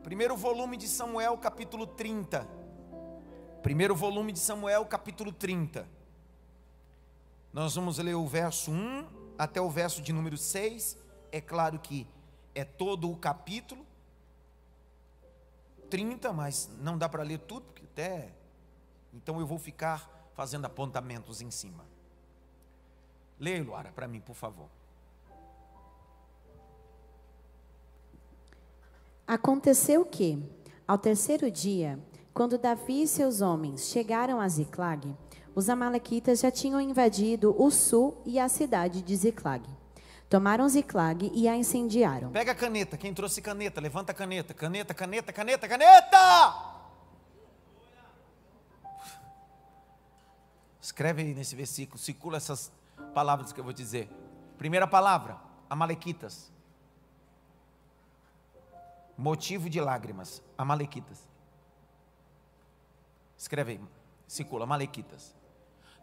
Primeiro volume de Samuel, capítulo 30. Primeiro volume de Samuel, capítulo 30. Nós vamos ler o verso 1 até o verso de número 6. É claro que é todo o capítulo 30, mas não dá para ler tudo, porque até... Então eu vou ficar fazendo apontamentos em cima. Leia, Luara, para mim, por favor. Aconteceu que, ao terceiro dia, quando Davi e seus homens chegaram a Ziclag, os amalequitas já tinham invadido o sul e a cidade de Ziclag. Tomaram Ziclag e a incendiaram. Pega a caneta, quem trouxe caneta, levanta a caneta. Caneta, caneta, caneta, caneta! Escreve aí nesse versículo, circula essas palavras que eu vou dizer. Primeira palavra, amalequitas. Motivo de lágrimas, amalequitas. Escreve aí, circula, amalequitas.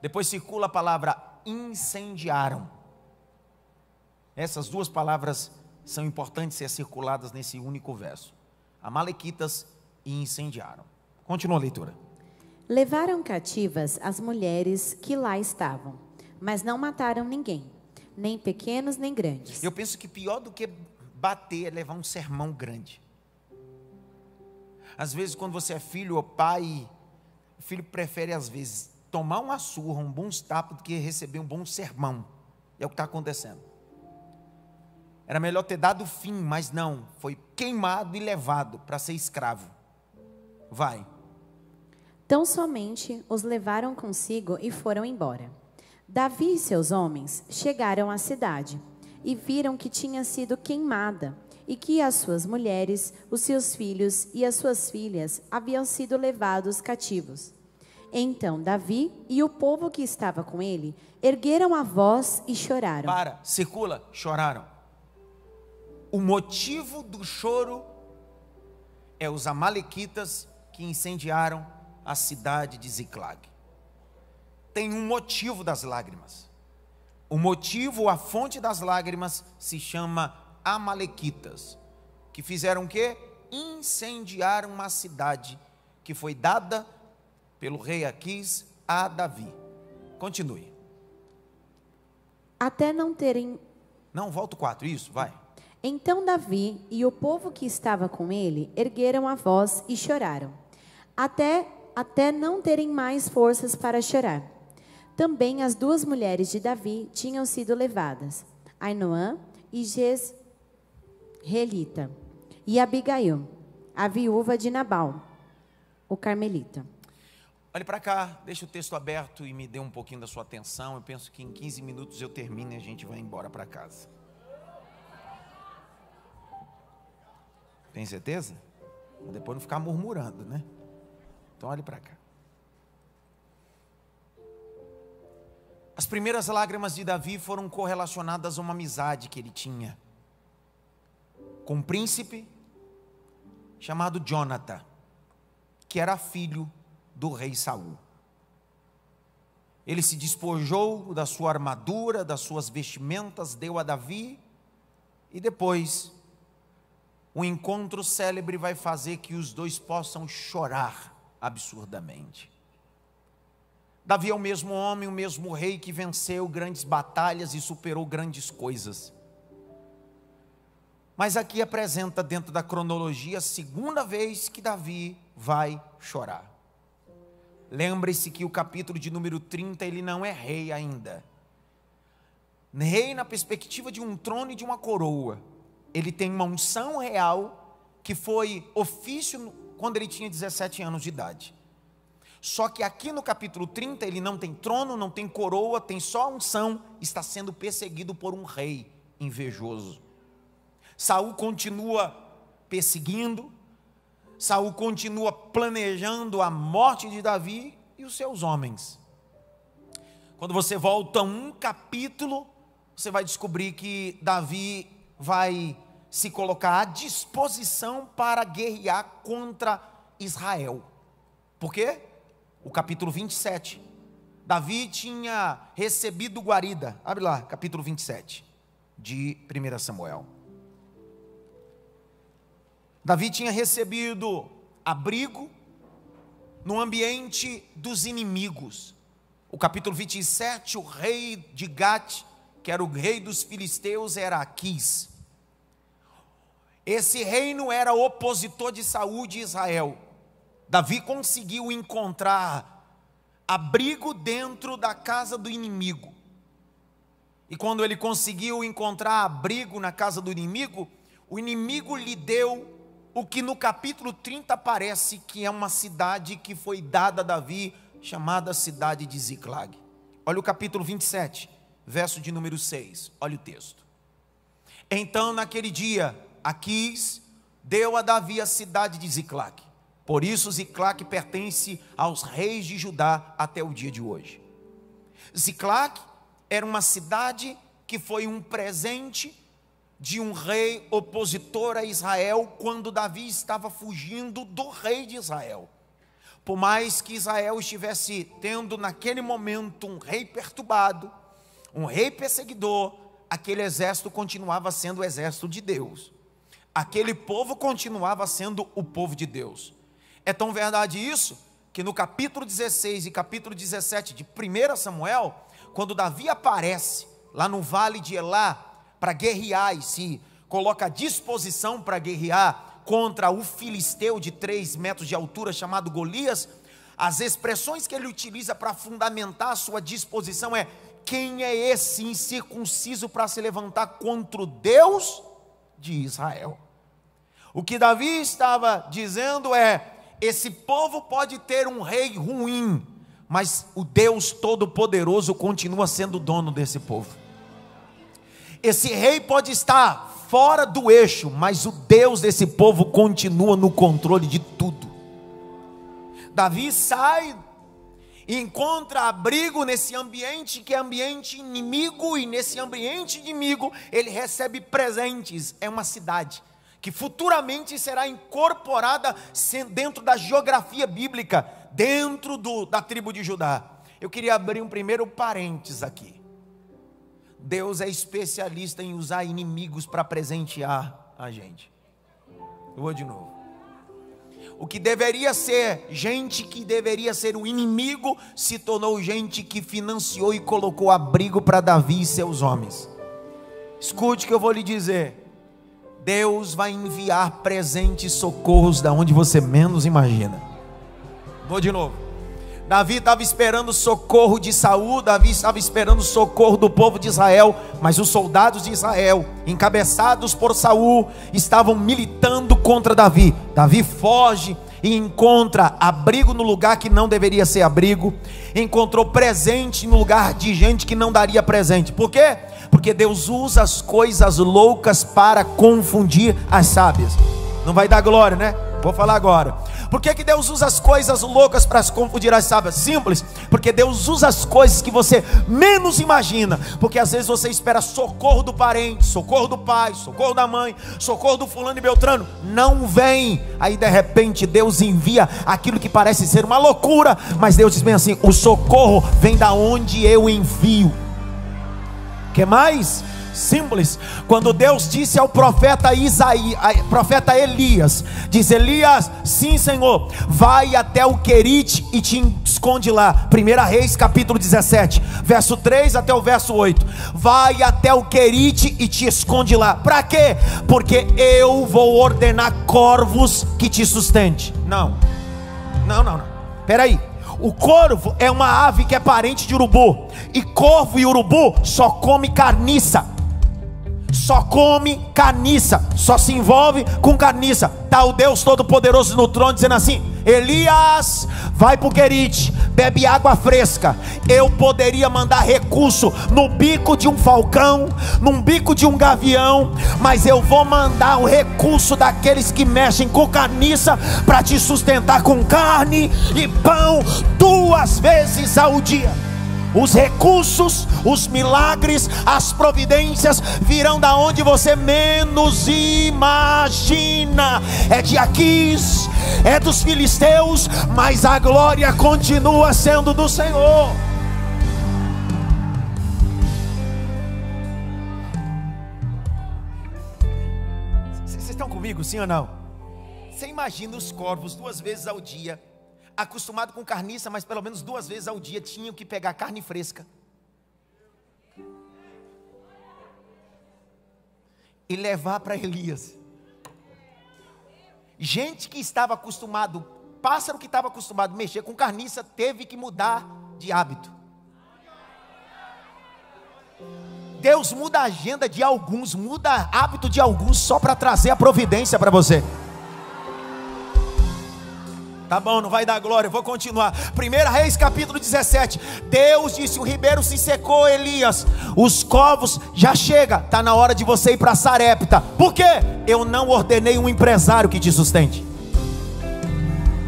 Depois circula a palavra incendiaram. Essas duas palavras são importantes ser circuladas nesse único verso. Amalequitas e incendiaram. Continua a leitura. Levaram cativas as mulheres que lá estavam, mas não mataram ninguém, nem pequenos nem grandes. Eu penso que pior do que bater é levar um sermão grande. Às vezes quando você é filho ou pai, o filho prefere às vezes tomar uma surra, um bom tapa, do que receber um bom sermão. É o que está acontecendo. Era melhor ter dado fim, mas não, foi queimado e levado para ser escravo. Vai. Tão somente os levaram consigo e foram embora. Davi e seus homens chegaram à cidade e viram que tinha sido queimada e que as suas mulheres, os seus filhos e as suas filhas haviam sido levados cativos. Então Davi e o povo que estava com ele ergueram a voz e choraram. Circula, choraram. O motivo do choro é os amalequitas que incendiaram a cidade de Ziclag. Tem um motivo das lágrimas. O motivo, a fonte das lágrimas se chama amalequitas, que fizeram o quê? Incendiaram uma cidade que foi dada pelo rei Aquis a Davi. Continue. Até não terem... Não, volta o 4, isso, vai. Então Davi e o povo que estava com ele ergueram a voz e choraram, até não terem mais forças para chorar. Também as duas mulheres de Davi tinham sido levadas, Ainoã e Jezreelita, e Abigail, a viúva de Nabal, o carmelita. Olhe para cá, deixa o texto aberto e me dê um pouquinho da sua atenção. Eu penso que em 15 minutos eu termino e a gente vai embora para casa. Tem certeza? Pra depois não ficar murmurando, né? Então olhe para cá. As primeiras lágrimas de Davi foram correlacionadas a uma amizade que ele tinha com um príncipe chamado Jonathan, que era filho do rei Saul. Ele se despojou da sua armadura, das suas vestimentas, deu a Davi, e depois um encontro célebre vai fazer que os dois possam chorar absurdamente. Davi é o mesmo homem, o mesmo rei que venceu grandes batalhas e superou grandes coisas. Mas aqui apresenta dentro da cronologia a segunda vez que Davi vai chorar. Lembre-se que o capítulo de número 30, ele não é rei ainda. Rei na perspectiva de um trono e de uma coroa. Ele tem uma unção real que foi ofício quando ele tinha 17 anos de idade. Só que aqui no capítulo 30 ele não tem trono, não tem coroa, tem só unção, está sendo perseguido por um rei invejoso. Saul continua perseguindo, Saul continua planejando a morte de Davi e os seus homens. Quando você volta um capítulo, você vai descobrir que Davi vai se colocar à disposição para guerrear contra Israel. Por quê? O capítulo 27, Davi tinha recebido guarida. Abre lá, capítulo 27 de 1 Samuel. Davi tinha recebido abrigo no ambiente dos inimigos. O capítulo 27, o rei de Gate, que era o rei dos filisteus, era Aquis. Esse reino era opositor de Saul de Israel. Davi conseguiu encontrar abrigo dentro da casa do inimigo. E quando ele conseguiu encontrar abrigo na casa do inimigo, o inimigo lhe deu o que no capítulo 30 parece que é uma cidade que foi dada a Davi, chamada cidade de Ziclag. Olha o capítulo 27, verso de número 6, olha o texto. Então naquele dia, Aquis deu a Davi a cidade de Ziclag. Por isso Ziclag pertence aos reis de Judá até o dia de hoje. Ziclag era uma cidade que foi um presente de um rei opositor a Israel, quando Davi estava fugindo do rei de Israel. Por mais que Israel estivesse tendo naquele momento um rei perturbado, um rei perseguidor, aquele exército continuava sendo o exército de Deus. Aquele povo continuava sendo o povo de Deus. É tão verdade isso, que no capítulo 16 e capítulo 17 de 1 Samuel, quando Davi aparece lá no vale de Elá, para guerrear e se coloca à disposição para guerrear contra o filisteu de 3 metros de altura chamado Golias, as expressões que ele utiliza para fundamentar a sua disposição é: quem é esse incircunciso para se levantar contra o Deus de Israel? O que Davi estava dizendo é: esse povo pode ter um rei ruim, mas o Deus Todo-Poderoso continua sendo o dono desse povo. Esse rei pode estar fora do eixo, mas o Deus desse povo continua no controle de tudo. Davi sai e encontra abrigo nesse ambiente que é ambiente inimigo, e nesse ambiente inimigo ele recebe presentes. É uma cidade que futuramente será incorporada dentro da geografia bíblica, dentro da tribo de Judá. Eu queria abrir um primeiro parênteses aqui. Deus é especialista em usar inimigos para presentear a gente. Eu vou de novo. O que deveria ser gente que deveria ser o inimigo, se tornou gente que financiou e colocou abrigo para Davi e seus homens. Escute o que eu vou lhe dizer. Deus vai enviar presentes e socorros da onde você menos imagina. Vou de novo. Davi estava esperando socorro de Saul, Davi estava esperando socorro do povo de Israel, mas os soldados de Israel, encabeçados por Saul, estavam militando contra Davi. Davi foge e encontra abrigo no lugar que não deveria ser abrigo, encontrou presente no lugar de gente que não daria presente. Por quê? Porque Deus usa as coisas loucas para confundir as sábias. Não vai dar glória, né? Vou falar agora. Por que Deus usa as coisas loucas para confundir as sábias? Simples, porque Deus usa as coisas que você menos imagina. Porque às vezes você espera socorro do parente, socorro do pai, socorro da mãe, socorro do fulano e beltrano, não vem. Aí de repente Deus envia aquilo que parece ser uma loucura, mas Deus diz bem assim: o socorro vem da onde eu envio. Que mais? Simples. Quando Deus disse ao profeta profeta Elias, diz: Elias, sim Senhor, vai até o Querite e te esconde lá. 1 Reis capítulo 17, verso 3 até o verso 8. Vai até o Querite e te esconde lá. Para quê? Porque eu vou ordenar corvos que te sustente. Não. Peraí. O corvo é uma ave que é parente de urubu, e corvo e urubu só come carniça. Só come carniça, só se envolve com carniça. Está o Deus Todo-Poderoso no trono dizendo assim: Elias, vai para o Querite, bebe água fresca. Eu poderia mandar recurso no bico de um falcão, num bico de um gavião, mas eu vou mandar o recurso daqueles que mexem com carniça, para te sustentar com carne e pão 2 vezes ao dia. Os recursos, os milagres, as providências virão da onde você menos imagina. É de Aquis, é dos filisteus, mas a glória continua sendo do Senhor. Vocês estão comigo, sim ou não? Você imagina os corvos 2 vezes ao dia, acostumado com carniça, mas pelo menos 2 vezes ao dia tinham que pegar carne fresca e levar para Elias. Gente que estava acostumado, pássaro que estava acostumado a mexer com carniça, teve que mudar de hábito. Deus muda a agenda de alguns, muda hábito de alguns só para trazer a providência para você. Tá bom, não vai dar glória, eu vou continuar. 1 Reis capítulo 17. Deus disse: o ribeiro se secou, Elias, os covos já chega, tá na hora de você ir para Sarepta. Por quê? Eu não ordenei um empresário que te sustente.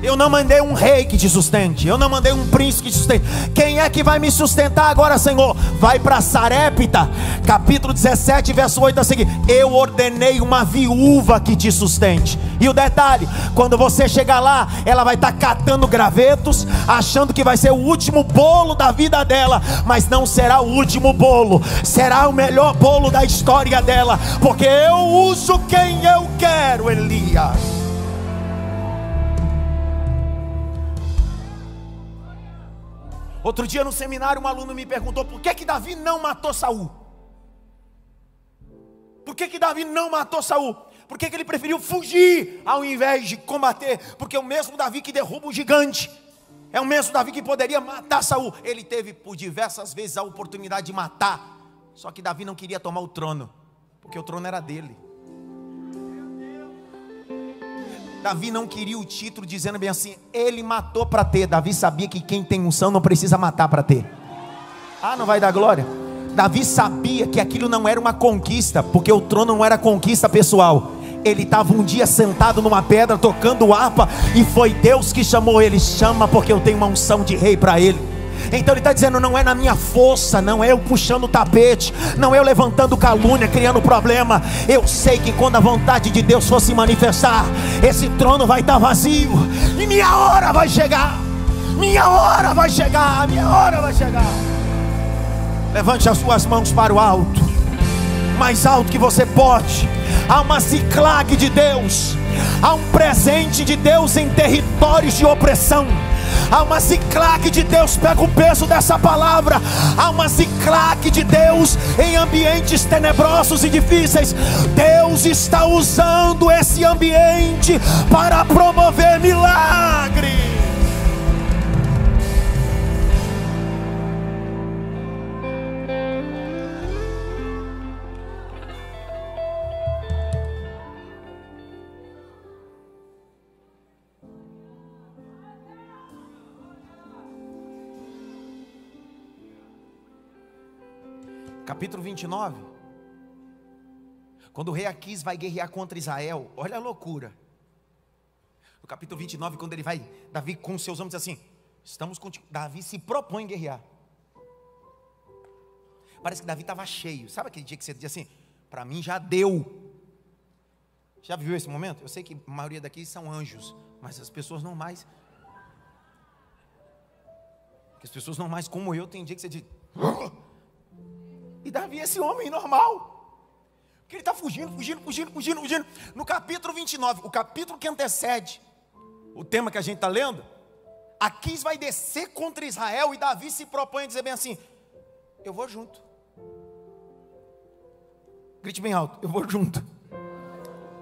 Eu não mandei um rei que te sustente. Eu não mandei um príncipe que te sustente. Quem é que vai me sustentar agora, Senhor? Vai para Sarepta, capítulo 17, verso 8 a seguir. Eu ordenei uma viúva que te sustente. E o detalhe, quando você chegar lá, ela vai estar catando gravetos, achando que vai ser o último bolo da vida dela. Mas não será o último bolo, será o melhor bolo da história dela, porque eu uso quem eu quero, Elias. Outro dia no seminário um aluno me perguntou: por que Davi não matou Saul? Por que Davi não matou Saul? Por que ele preferiu fugir ao invés de combater? Porque é o mesmo Davi que derruba o gigante, é o mesmo Davi que poderia matar Saul. Ele teve por diversas vezes a oportunidade de matar, só que Davi não queria tomar o trono, porque o trono era dele. Davi não queria o título, dizendo bem assim, ele matou para ter. Davi sabia que quem tem unção não precisa matar para ter. Ah, não vai dar glória? Davi sabia que aquilo não era uma conquista, porque o trono não era conquista pessoal. Ele estava um dia sentado numa pedra tocando harpa, e foi Deus que chamou ele. Chama, porque eu tenho uma unção de rei para ele. Então ele está dizendo, não é na minha força, não é eu puxando o tapete, não é eu levantando calúnia, criando problema. Eu sei que quando a vontade de Deus for se manifestar, esse trono vai estar vazio, e minha hora vai chegar. Minha hora vai chegar, minha hora vai chegar. Levante as suas mãos para o alto, mais alto que você pode. Há uma Ziclag de Deus, há um presente de Deus em territórios de opressão. Há uma Ziclag de Deus, pega o peso dessa palavra. Há uma Ziclag de Deus em ambientes tenebrosos e difíceis. Deus está usando esse ambiente para promover milagre. Capítulo 29, quando o rei Aquis vai guerrear contra Israel, olha a loucura. No capítulo 29, quando ele vai, Davi com seus homens diz assim, estamos contigo. Davi se propõe a guerrear. Parece que Davi estava cheio. Sabe aquele dia que você diz assim, para mim já deu. Já viveu esse momento? Eu sei que a maioria daqui são anjos, mas as pessoas normais, as pessoas normais como eu, tem dia que você diz, e Davi é esse homem normal, porque ele está fugindo. No capítulo 29, o capítulo que antecede o tema que a gente está lendo, Aquis vai descer contra Israel, e Davi se propõe a dizer bem assim, eu vou junto. Grite bem alto, eu vou junto.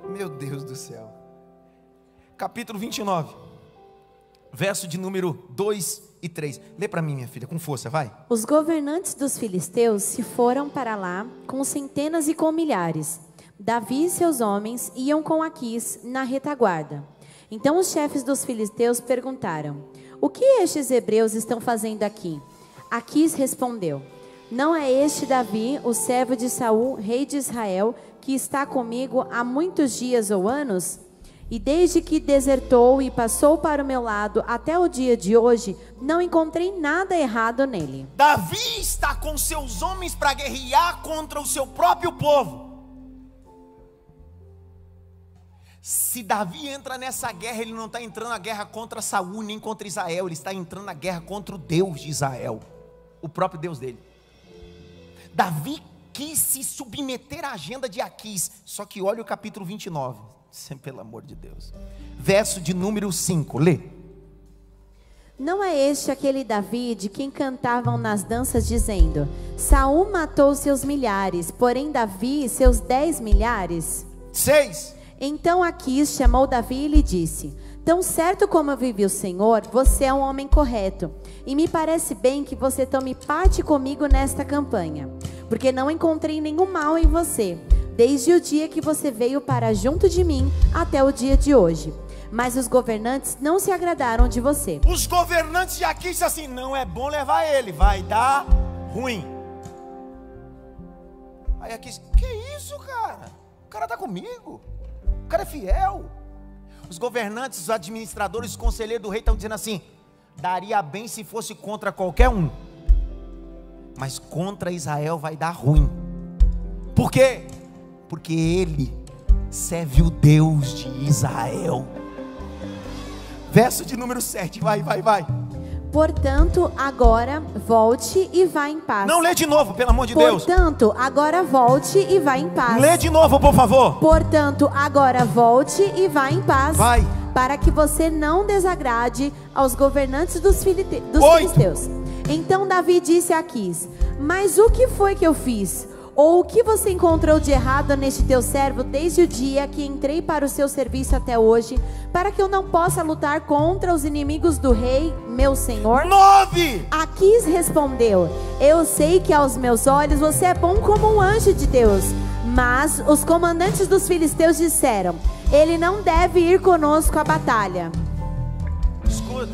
Meu Deus do céu. Capítulo 29, verso de número 2 e 3. Lê para mim, minha filha, com força, vai. Os governantes dos filisteus se foram para lá com centenas e com milhares. Davi e seus homens iam com Aquis na retaguarda. Então os chefes dos filisteus perguntaram, o que estes hebreus estão fazendo aqui? Aquis respondeu, não é este Davi, o servo de Saul, rei de Israel, que está comigo há muitos dias ou anos? E desde que desertou e passou para o meu lado até o dia de hoje, não encontrei nada errado nele. Davi está com seus homens para guerrear contra o seu próprio povo. Se Davi entra nessa guerra, ele não está entrando na guerra contra Saul nem contra Israel, ele está entrando na guerra contra o Deus de Israel, o próprio Deus dele. Davi quis se submeter à agenda de Aquis, só que olha o capítulo 29. Pelo amor de Deus. Verso de número 5, lê. Não é este aquele Davi de quem cantavam nas danças dizendo: Saul matou seus milhares, porém Davi seus 10 milhares? 6. Então Aquis chamou Davi e lhe disse: Tão certo como vive o Senhor, você é um homem correto, e me parece bem que você tome parte comigo nesta campanha, porque não encontrei nenhum mal em você, desde o dia que você veio para junto de mim até o dia de hoje. Mas os governantes não se agradaram de você. Os governantes de Aquis disseram assim: não é bom levar ele, vai dar ruim. Aí Aquis: que isso, cara? O cara está comigo, o cara é fiel. Os governantes, os administradores, os conselheiros do rei estão dizendo assim: daria bem se fosse contra qualquer um, mas contra Israel vai dar ruim. Por quê? Porque ele serve o Deus de Israel. Verso de número 7, vai. Portanto, agora volte e vá em paz. Não, lê de novo, pelo amor de Deus. Portanto, agora volte e vá em paz. Lê de novo, por favor. Portanto, agora volte e vá em paz. Vai. Para que você não desagrade aos governantes dos filisteus. Então Davi disse a Aquis: Mas o que foi que eu fiz? Ou o que você encontrou de errado neste teu servo desde o dia que entrei para o seu serviço até hoje, para que eu não possa lutar contra os inimigos do rei, meu senhor? 9. Aquis respondeu: Eu sei que aos meus olhos você é bom como um anjo de Deus. Mas os comandantes dos filisteus disseram: Ele não deve ir conosco à batalha. Escuta,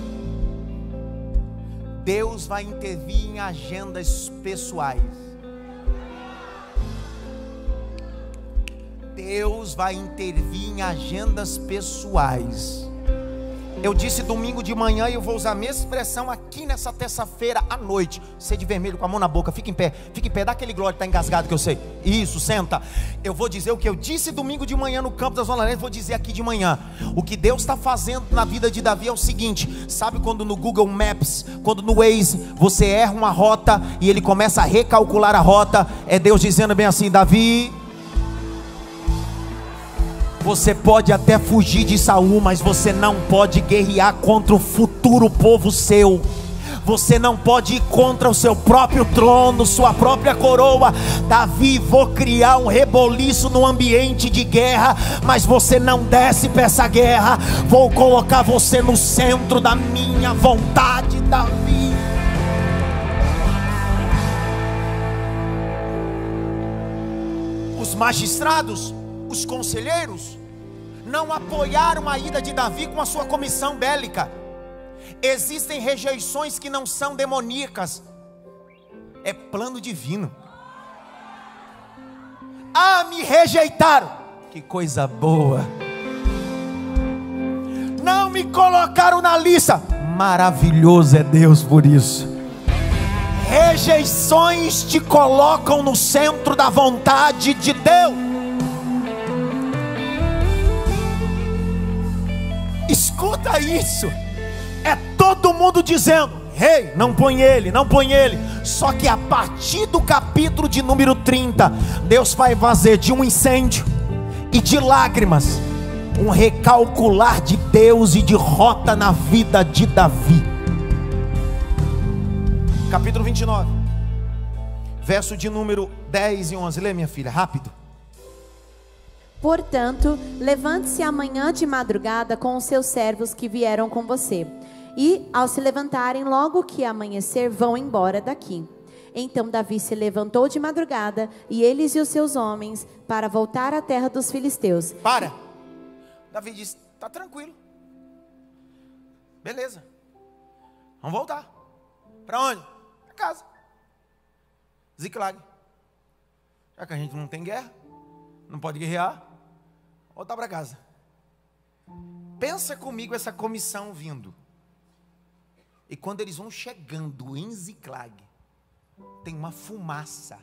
Deus vai intervir em agendas pessoais. Deus vai intervir em agendas pessoais. Eu disse domingo de manhã e eu vou usar a mesma expressão aqui nessa terça-feira à noite. Você de vermelho com a mão na boca, fica em pé, dá aquele glória que está engasgado que eu sei. Isso, senta. Eu vou dizer o que eu disse domingo de manhã no campo da Zona Leste, vou dizer aqui de manhã. O que Deus está fazendo na vida de Davi é o seguinte: sabe quando no Google Maps, quando no Waze, você erra uma rota e ele começa a recalcular a rota? É Deus dizendo bem assim: Davi, você pode até fugir de Saul, mas você não pode guerrear contra o futuro povo seu. Você não pode ir contra o seu próprio trono, sua própria coroa. Davi, vou criar um reboliço no ambiente de guerra, mas você não desce para essa guerra. Vou colocar você no centro da minha vontade, Davi. Os magistrados, os conselheiros, não apoiaram a ida de Davi com a sua comissão bélica. Existem rejeições que não são demoníacas, é plano divino. Ah, me rejeitaram, que coisa boa. Não me colocaram na lista, maravilhoso é Deus por isso. Rejeições te colocam no centro da vontade de Deus. Escuta isso, é todo mundo dizendo: rei, não põe ele, não põe ele. Só que a partir do capítulo de número 30, Deus vai fazer de um incêndio e de lágrimas um recalcular de Deus e de rota na vida de Davi. Capítulo 29, verso de número 10 e 11, lê, minha filha, rápido. Portanto, levante-se amanhã de madrugada com os seus servos que vieram com você, e ao se levantarem logo que amanhecer, vão embora daqui. Então Davi se levantou de madrugada, e eles e os seus homens, para voltar à terra dos filisteus. Para. Davi disse: tá tranquilo, beleza, vamos voltar. Para onde? Para casa, Ziclag. Já que a gente não tem guerra, não pode guerrear, voltar para casa. Pensa comigo essa comissão vindo. E quando eles vão chegando em Ziclag, tem uma fumaça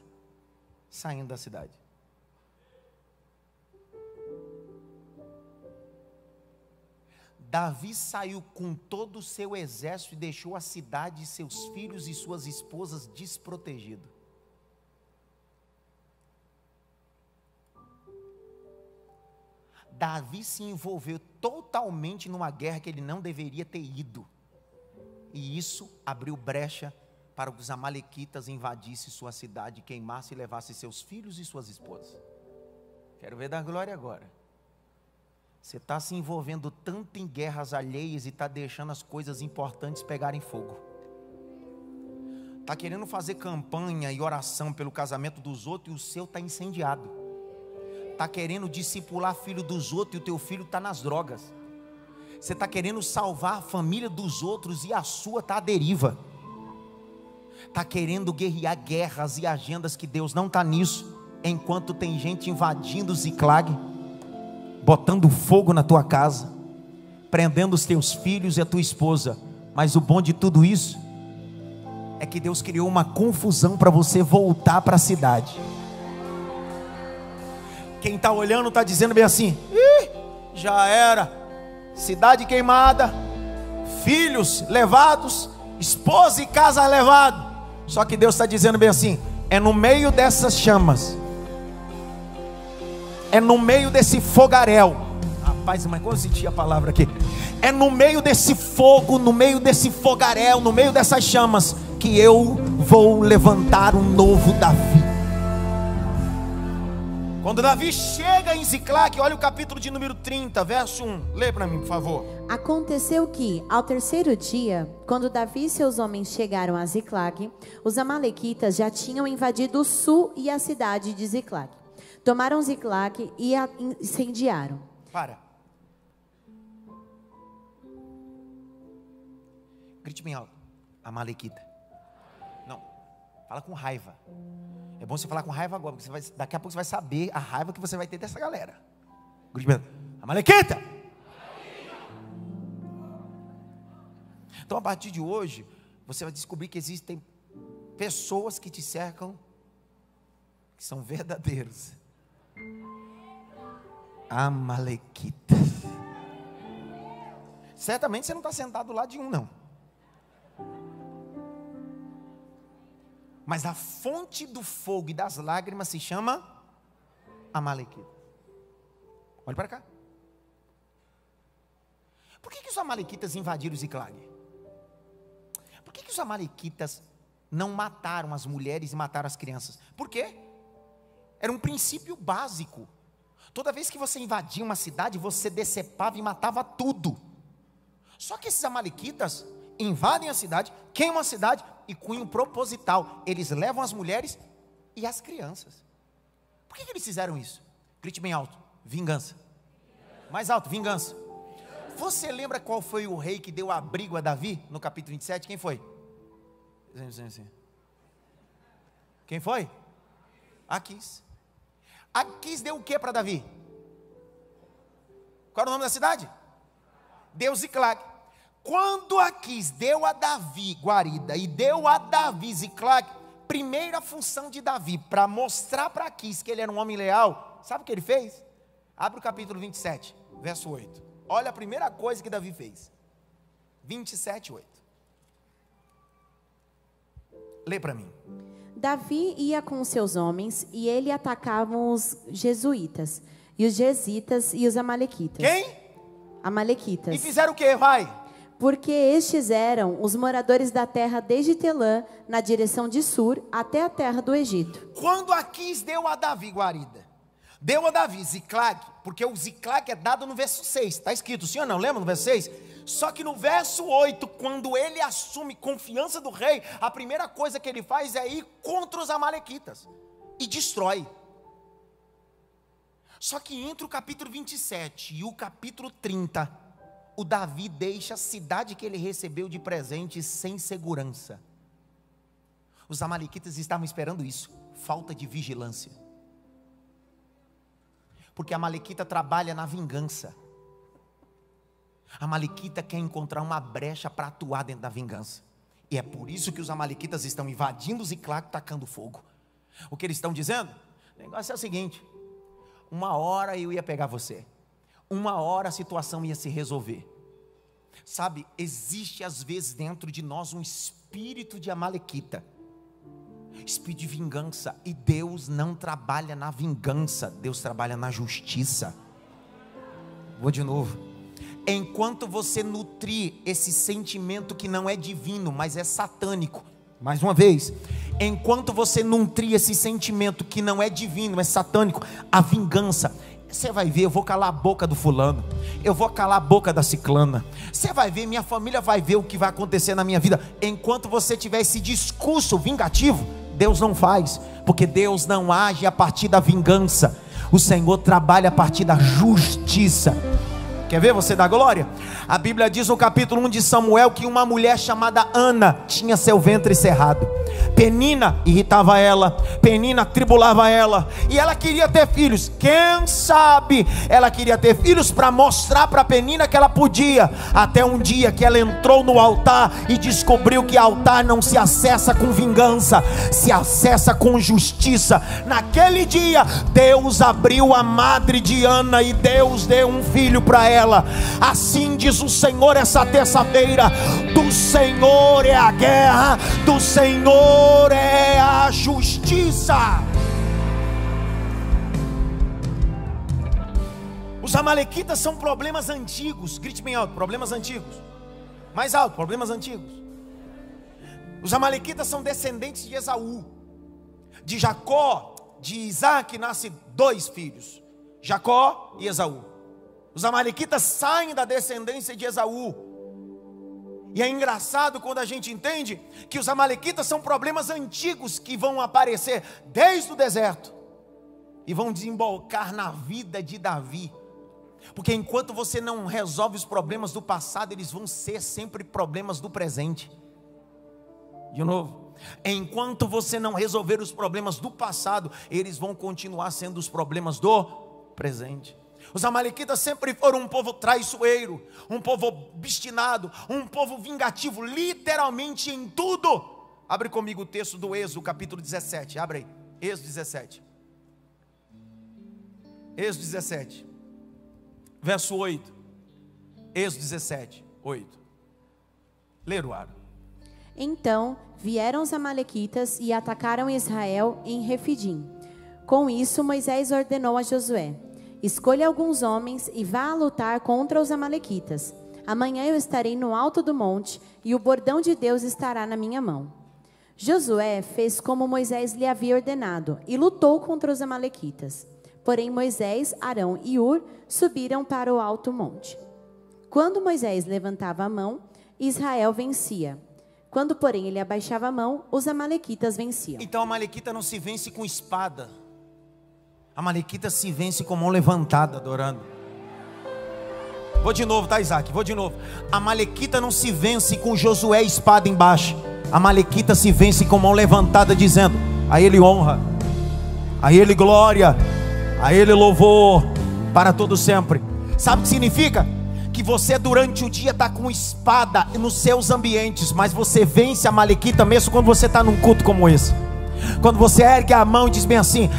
saindo da cidade. Davi saiu com todo o seu exército e deixou a cidade, seus filhos e suas esposas desprotegidos. Davi se envolveu totalmente numa guerra que ele não deveria ter ido. E isso abriu brecha para que os amalequitas invadissem sua cidade, queimassem e levassem seus filhos e suas esposas. Quero ver da glória agora. Você está se envolvendo tanto em guerras alheias e está deixando as coisas importantes pegarem fogo. Está querendo fazer campanha e oração pelo casamento dos outros e o seu está incendiado. Está querendo discipular filho dos outros e o teu filho está nas drogas. Você está querendo salvar a família dos outros e a sua está à deriva. Está querendo guerrear guerras e agendas que Deus não está nisso. Enquanto tem gente invadindo o Ziclag, botando fogo na tua casa, prendendo os teus filhos e a tua esposa. Mas o bom de tudo isso é que Deus criou uma confusão para você voltar para a cidade. Quem está olhando está dizendo bem assim: já era, cidade queimada, filhos levados, esposa e casa levado. Só que Deus está dizendo bem assim: é no meio dessas chamas, é no meio desse fogaréu. Rapaz, mas como eu senti a palavra aqui? É no meio desse fogo, no meio desse fogaréu, no meio dessas chamas, que eu vou levantar um novo Davi. Quando Davi chega em Ziclag, olha o capítulo de número 30, verso 1. Lê para mim, por favor. Aconteceu que, ao terceiro dia, quando Davi e seus homens chegaram a Ziclag, os amalequitas já tinham invadido o sul e a cidade de Ziclag. Tomaram Ziclag e a incendiaram. Para. Grite bem alto. Amalequita. Não. Fala com raiva. É bom você falar com raiva agora, porque daqui a pouco você vai saber a raiva que você vai ter dessa galera. Grite bem alto. Amalequita. Então, a partir de hoje, você vai descobrir que existem pessoas que te cercam, que são verdadeiros amalequitas. Certamente você não está sentado do lado de um, não. Mas a fonte do fogo e das lágrimas se chama amalequita. Olha para cá. Por que os amalequitas invadiram Ziclag? Por que os amalequitas não mataram as mulheres e mataram as crianças? Por quê? Era um princípio básico. Toda vez que você invadia uma cidade, você decepava e matava tudo. Só que esses amalequitas invadem a cidade, queimam a cidade e cunho proposital. Eles levam as mulheres e as crianças. Por que eles fizeram isso? Grite bem alto. Vingança. Mais alto, vingança. Você lembra qual foi o rei que deu abrigo a Davi no capítulo 27? Quem foi? Quem foi? Aquis. Aquis deu o que para Davi? Qual era o nome da cidade? Deu Ziclag. Quando Aquis deu a Davi guarida e deu a Davi Ziclag, primeira função de Davi, para mostrar para Aquis que ele era um homem leal, sabe o que ele fez? Abre o capítulo 27, verso 8. Olha a primeira coisa que Davi fez. 27, 8. Lê para mim. Davi ia com os seus homens e ele atacavam os jesuítas, e os gesitas e os amalequitas. Quem? Amalequitas. E fizeram o que? Vai. Porque estes eram os moradores da terra desde Telã, na direção de Sur, até a terra do Egito. Quando Aquis deu a Davi guarida, deu a Davi Ziclag, porque o Ziclag é dado no verso 6, está escrito, sim ou não? Lembra no verso 6? Só que no verso 8, quando ele assume confiança do rei, a primeira coisa que ele faz é ir contra os amalequitas e destrói. Só que entre o capítulo 27 e o capítulo 30, o Davi deixa a cidade que ele recebeu de presente sem segurança. Os amalequitas estavam esperando isso, falta de vigilância. Porque a amalequita trabalha na vingança. A amalequita quer encontrar uma brecha para atuar dentro da vingança. E é por isso que os amalequitas estão invadindo Ziclag, tacando fogo. O que eles estão dizendo? O negócio é o seguinte: uma hora eu ia pegar você, uma hora a situação ia se resolver. Sabe, existe às vezes dentro de nós um espírito de amalequita, espírito de vingança. E Deus não trabalha na vingança, Deus trabalha na justiça. Vou de novo. Enquanto você nutrir esse sentimento que não é divino, mas é satânico. Mais uma vez. Enquanto você nutrir esse sentimento que não é divino, é satânico, a vingança. Você vai ver, eu vou calar a boca do fulano, eu vou calar a boca da ciclana. Você vai ver, minha família vai ver o que vai acontecer na minha vida. Enquanto você tiver esse discurso vingativo, Deus não faz, porque Deus não age a partir da vingança. O Senhor trabalha a partir da justiça. Quer ver você dar glória? A Bíblia diz no capítulo 1 de Samuel que uma mulher chamada Ana tinha seu ventre cerrado. Penina irritava ela, Penina tribulava ela, e ela queria ter filhos. Quem sabe ela queria ter filhos para mostrar para Penina que ela podia. Até um dia que ela entrou no altar e descobriu que altar não se acessa com vingança, se acessa com justiça. Naquele dia Deus abriu a madre de Ana e Deus deu um filho para ela. Assim diz o Senhor essa terça-feira: do Senhor é a guerra, do Senhor é a justiça. Os amalequitas são problemas antigos. Grite bem alto: problemas antigos. Mais alto: problemas antigos. Os amalequitas são descendentes de Esaú. De Jacó, de Isaac nasce 2 filhos, Jacó e Esaú. Os amalequitas saem da descendência de Esaú. E é engraçado quando a gente entende que os amalequitas são problemas antigos que vão aparecer desde o deserto e vão desembocar na vida de Davi. Porque enquanto você não resolve os problemas do passado, eles vão ser sempre problemas do presente. De novo, enquanto você não resolver os problemas do passado, eles vão continuar sendo os problemas do presente. Os amalequitas sempre foram um povo traiçoeiro, um povo obstinado, um povo vingativo, literalmente em tudo. Abre comigo o texto do Êxodo, capítulo 17, abre aí, Êxodo 17. Êxodo 17, verso 8. Êxodo 17, 8. Lê, Ruara. Então vieram os amalequitas e atacaram Israel em Refidim. Com isso Moisés ordenou a Josué: escolha alguns homens e vá a lutar contra os amalequitas. Amanhã eu estarei no alto do monte e o bordão de Deus estará na minha mão. Josué fez como Moisés lhe havia ordenado e lutou contra os amalequitas. Porém Moisés, Arão e Hur subiram para o alto monte. Quando Moisés levantava a mão, Israel vencia. Quando, porém, ele abaixava a mão, os amalequitas venciam. Então a amalequita não se vence com espada. A amalequita se vence com mão levantada, adorando. Vou de novo, tá, Isaac? Vou de novo. A amalequita não se vence com Josué espada embaixo. A amalequita se vence com mão levantada, dizendo: a ele honra, a ele glória, a ele louvor, para todo sempre. Sabe o que significa? Que você durante o dia está com espada nos seus ambientes, mas você vence a amalequita mesmo quando você está num culto como esse. Quando você ergue a mão e diz bem assim: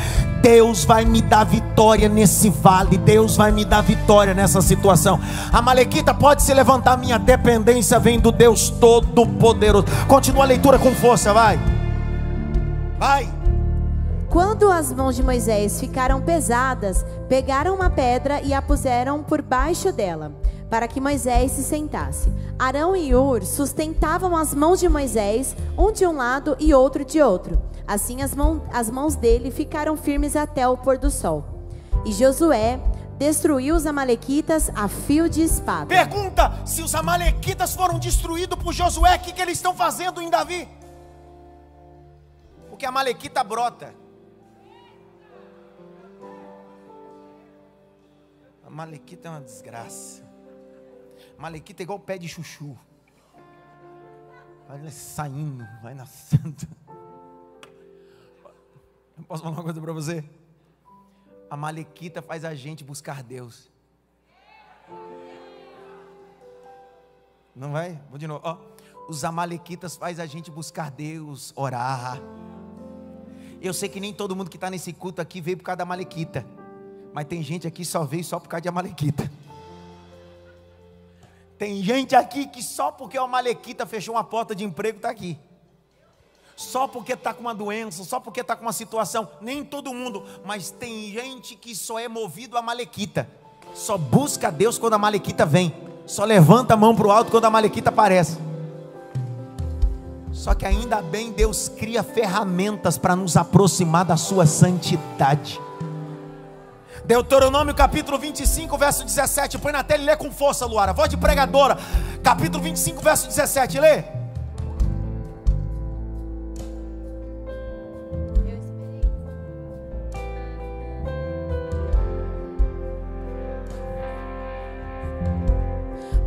Deus vai me dar vitória nesse vale, Deus vai me dar vitória nessa situação. A amalequita pode se levantar, minha dependência vem do Deus Todo-Poderoso. Continua a leitura com força, vai. Vai. Quando as mãos de Moisés ficaram pesadas, pegaram uma pedra e a puseram por baixo dela, para que Moisés se sentasse. Arão e Hur sustentavam as mãos de Moisés, um de um lado e outro de outro. Assim as mãos dele ficaram firmes até o pôr do sol. E Josué destruiu os amalequitas a fio de espada. Pergunta: se os amalequitas foram destruídos por Josué, o que eles estão fazendo em Davi? Porque a amalequita brota. A amalequita é uma desgraça. A amalequita é igual o pé de chuchu. Vai saindo, vai nascendo. Eu posso falar uma coisa para você? A amalequita faz a gente buscar Deus. Não vai? Vou de novo. Ó, os amalequitas faz a gente buscar Deus, orar. Eu sei que nem todo mundo que está nesse culto aqui veio por causa da amalequita, mas tem gente aqui que só veio só por causa de amalequita. Tem gente aqui que só porque a amalequita fechou uma porta de emprego está aqui. Só porque está com uma doença, só porque está com uma situação. Nem todo mundo, mas tem gente que só é movido a amalequita. Só busca a Deus quando a Amalequita vem. Só levanta a mão para o alto quando a Amalequita aparece. Só que ainda bem Deus cria ferramentas para nos aproximar da sua santidade. Deuteronômio capítulo 25, verso 17. Põe na tela e lê com força, Luara. Voz de pregadora. Capítulo 25, verso 17. Lê.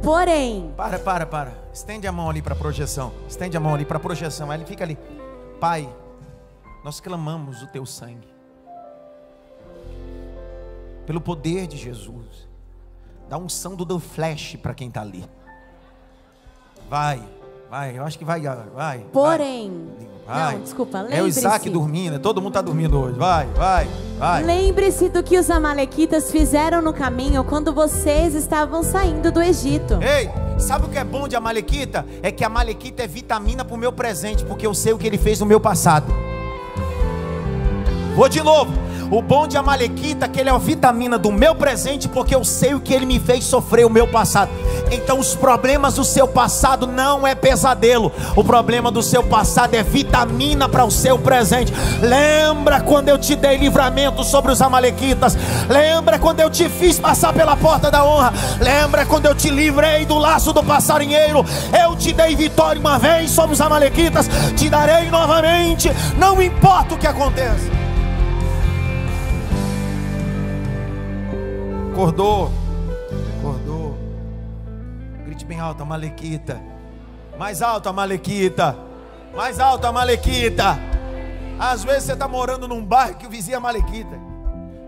Porém. Para. Estende a mão ali para a projeção. Estende a mão ali para a projeção. Aí ele fica ali. Pai, nós clamamos o teu sangue. Pelo poder de Jesus. Dá unção do The Flash para quem está ali. Vai. Eu acho que vai. Porém. Vai. Não, desculpa. É o Isaac dormindo. Todo mundo está dormindo hoje. Vai. Lembre-se do que os amalequitas fizeram no caminho quando vocês estavam saindo do Egito. Ei, sabe o que é bom de Amalequita? É que Amalequita é vitamina para o meu presente, porque eu sei o que ele fez no meu passado. Vou de novo. O bom de Amalequita é que ele é a vitamina do meu presente, porque eu sei o que ele me fez sofrer o meu passado. Então os problemas do seu passado não é pesadelo. O problema do seu passado é vitamina para o seu presente. Lembra quando eu te dei livramento sobre os amalequitas? Lembra quando eu te fiz passar pela porta da honra? Lembra quando eu te livrei do laço do passarinheiro? Eu te dei vitória uma vez sobre os amalequitas, te darei novamente, não importa o que aconteça. Acordou. Grite bem alto, Amalequita. Mais alto, Amalequita. Mais alto, Amalequita. Às vezes você está morando num bairro que o vizinho é Amalequita.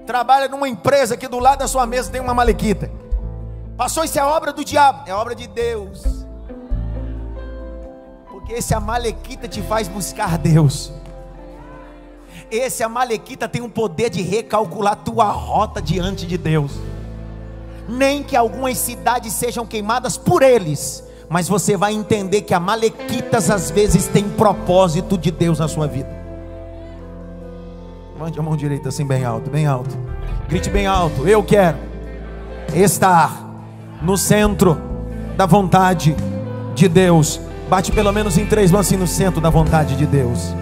Trabalha numa empresa que do lado da sua mesa tem uma Amalequita. Pastor, isso é obra do diabo. É obra de Deus. Porque esse Amalequita te faz buscar Deus. Esse Amalequita tem o poder de recalcular tua rota diante de Deus. Nem que algumas cidades sejam queimadas por eles, mas você vai entender que amalequitas às vezes têm propósito de Deus na sua vida. Mande a mão direita assim bem alto, grite bem alto: eu quero estar no centro da vontade de Deus. Bate pelo menos em 3 mãos assim, no centro da vontade de Deus.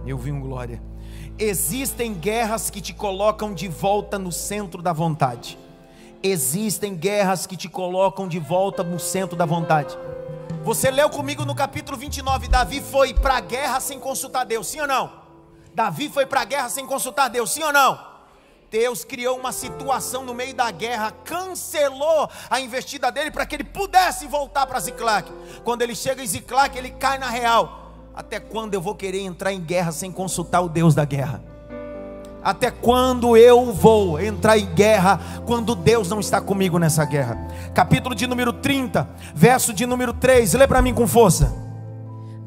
Eu vi um glória. Existem guerras que te colocam de volta no centro da vontade. Existem guerras que te colocam de volta no centro da vontade. Você leu comigo no capítulo 29. Davi foi para a guerra sem consultar Deus, sim ou não? Davi foi para a guerra sem consultar Deus, sim ou não? Deus criou uma situação no meio da guerra, cancelou a investida dele para que ele pudesse voltar para Ziclague. Quando ele chega em Ziclague, ele cai na real. Até quando eu vou querer entrar em guerra sem consultar o Deus da guerra? Até quando eu vou entrar em guerra quando Deus não está comigo nessa guerra? Capítulo de número 30, verso de número 3. Lê para mim com força.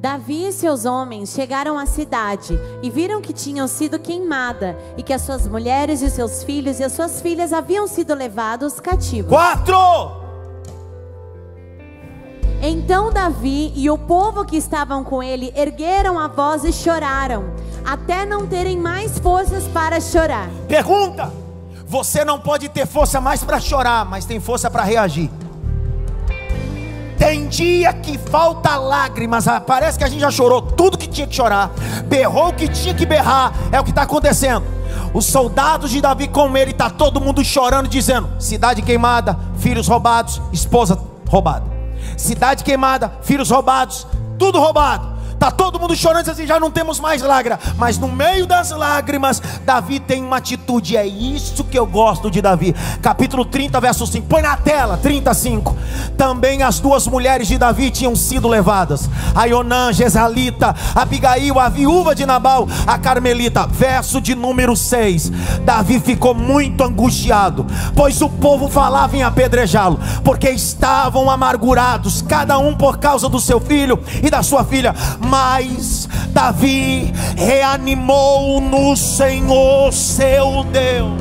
Davi e seus homens chegaram à cidade e viram que tinham sido queimada, e que as suas mulheres e seus filhos e as suas filhas haviam sido levados cativos. 4. Então Davi e o povo que estavam com ele ergueram a voz e choraram, até não terem mais forças para chorar. Pergunta: você não pode ter força mais para chorar, mas tem força para reagir. Tem dia que falta lágrimas, parece que a gente já chorou tudo que tinha que chorar, berrou o que tinha que berrar. É o que está acontecendo. Os soldados de Davi com ele, está todo mundo chorando, dizendo: cidade queimada, filhos roubados, esposa roubada. Cidade queimada, filhos roubados, tudo roubado. Está todo mundo chorando, diz assim: já não temos mais lágrimas. Mas no meio das lágrimas, Davi tem uma atitude. É isso que eu gosto de Davi. Capítulo 30, verso 5. Põe na tela, 35. Também as 2 mulheres de Davi tinham sido levadas: Aionã, Jezalita, Abigail, a viúva de Nabal, a Carmelita. Verso de número 6. Davi ficou muito angustiado, pois o povo falava em apedrejá-lo, porque estavam amargurados, cada um por causa do seu filho e da sua filha. Mas Davi reanimou no Senhor seu Deus.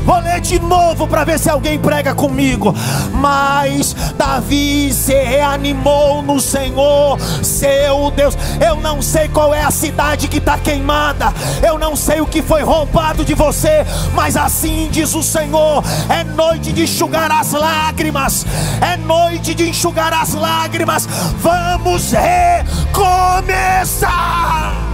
Vou ler de novo para ver se alguém prega comigo. Mas Davi se reanimou no Senhor, seu Deus. Eu não sei qual é a cidade que está queimada, eu não sei o que foi roubado de você, mas assim diz o Senhor: é noite de enxugar as lágrimas, é noite de enxugar as lágrimas. Vamos recomeçar.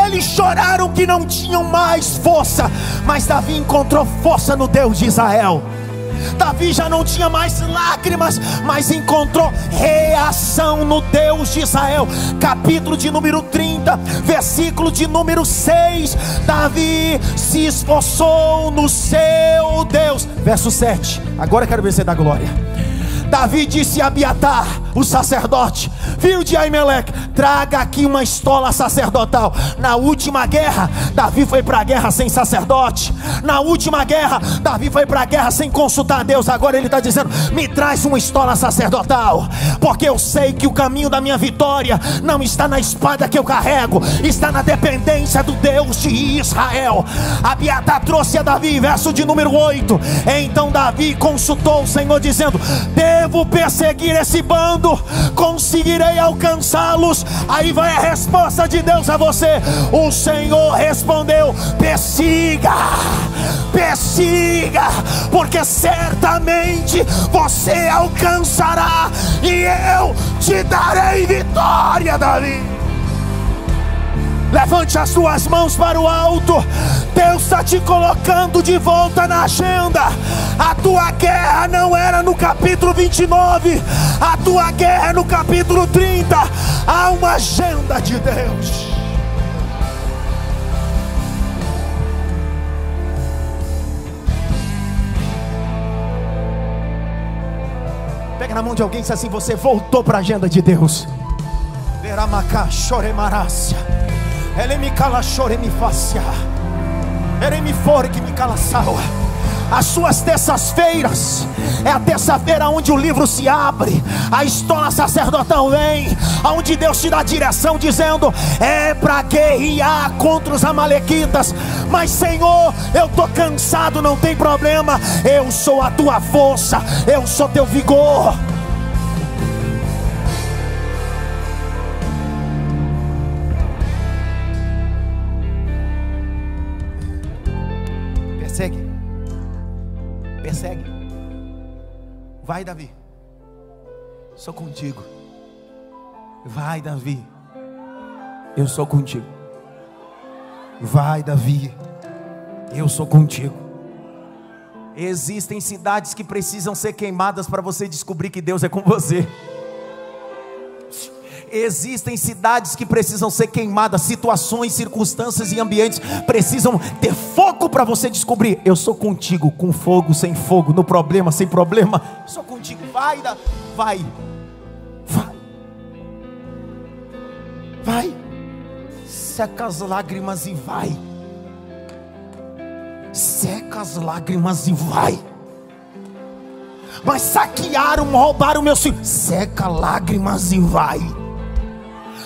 Eles choraram que não tinham mais força, mas Davi encontrou força no Deus de Israel. Davi já não tinha mais lágrimas, mas encontrou reação no Deus de Israel. Capítulo de número 30, versículo de número 6. Davi se esforçou no seu Deus. Verso 7, agora eu quero ver você dar glória. Davi disse a Abiatar, o sacerdote, filho de Aimeleque: traga aqui uma estola sacerdotal. Na última guerra, Davi foi para a guerra sem sacerdote. Na última guerra, Davi foi para a guerra sem consultar a Deus. Agora ele está dizendo: me traz uma estola sacerdotal, porque eu sei que o caminho da minha vitória não está na espada que eu carrego, está na dependência do Deus de Israel. Abiatar trouxe a Davi, verso de número 8. Então Davi consultou o Senhor, dizendo: devo perseguir esse bando? Conseguirei alcançá-los? Aí vai a resposta de Deus a você. O Senhor respondeu: persiga, persiga, porque certamente você alcançará e eu te darei vitória, Davi. Levante as suas mãos para o alto. Deus está te colocando de volta na agenda. A tua guerra não era no capítulo 29, a tua guerra é no capítulo 30. Há uma agenda de Deus. Pega na mão de alguém e diz assim: você voltou para a agenda de Deus. Veramacá, choremácia. Ele me cala, chore, me faça. Ele me fore que me cala, salva. As suas terças-feiras é a terça-feira onde o livro se abre, a estola sacerdotal vem, onde Deus te dá direção, dizendo: é para guerrear contra os amalequitas. Mas Senhor, eu estou cansado, não tem problema, eu sou a tua força, eu sou teu vigor. Persegue, persegue. Vai, Davi, sou contigo. Vai, Davi, eu sou contigo. Vai, Davi, eu sou contigo. Existem cidades que precisam ser queimadas para você descobrir que Deus é com você. Existem cidades que precisam ser queimadas, situações, circunstâncias e ambientes precisam ter fogo para você descobrir: eu sou contigo, com fogo, sem fogo, no problema, sem problema, eu sou contigo. Vai, vai, vai, vai, seca as lágrimas e vai, seca as lágrimas e vai. Mas saquearam, roubaram meus filhos, seca lágrimas e vai.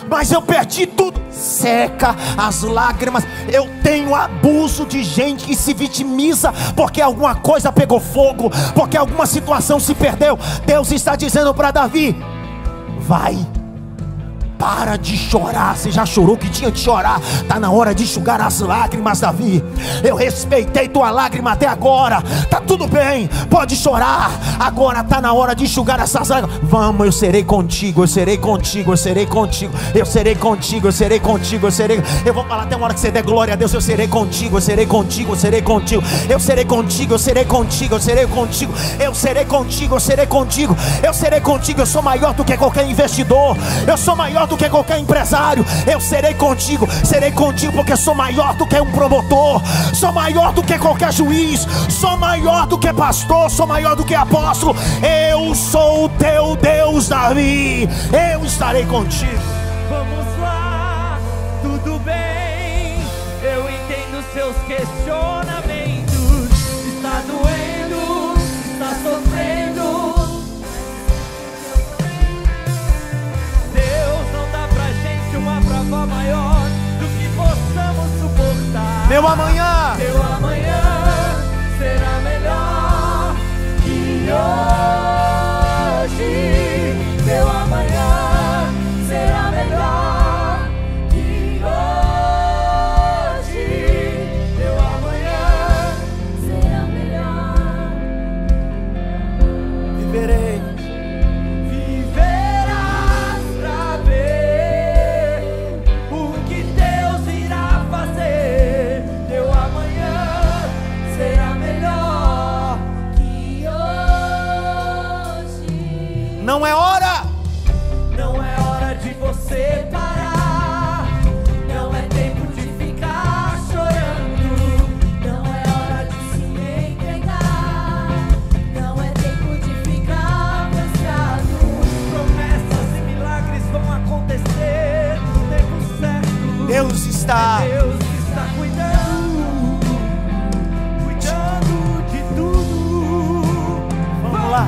Mas eu perdi tudo, seca as lágrimas. Eu tenho abuso de gente que se vitimiza porque alguma coisa pegou fogo, porque alguma situação se perdeu. Deus está dizendo para Davi: vai, para de chorar. Você já chorou que tinha de chorar? Está na hora de enxugar as lágrimas, Davi. Eu respeitei tua lágrima até agora, está tudo bem, pode chorar. Agora está na hora de enxugar essas lágrimas. Vamos, eu serei contigo, eu serei contigo, eu serei contigo, eu serei contigo, eu serei contigo, eu serei. Eu vou falar até uma hora que você der glória a Deus. Eu serei contigo, eu serei contigo, eu serei contigo, eu serei contigo, eu serei contigo, eu serei contigo, eu serei contigo, eu serei contigo, eu serei contigo. Eu sou maior do que qualquer investidor, eu sou maior do que qualquer empresário. Eu serei contigo porque sou maior do que um promotor, sou maior do que qualquer juiz, sou maior do que pastor, sou maior do que apóstolo. Eu sou o teu Deus, Davi, eu estarei contigo. Vamos lá, tudo bem, eu entendo seus questionamentos. Está doendo, Não é hora. Não é hora de você parar. Não é tempo de ficar chorando. Não é hora de se entregar. Não é tempo de ficar frustrado. Promessas e milagres vão acontecer no tempo certo. Deus está cuidando de tudo. Vamos lá.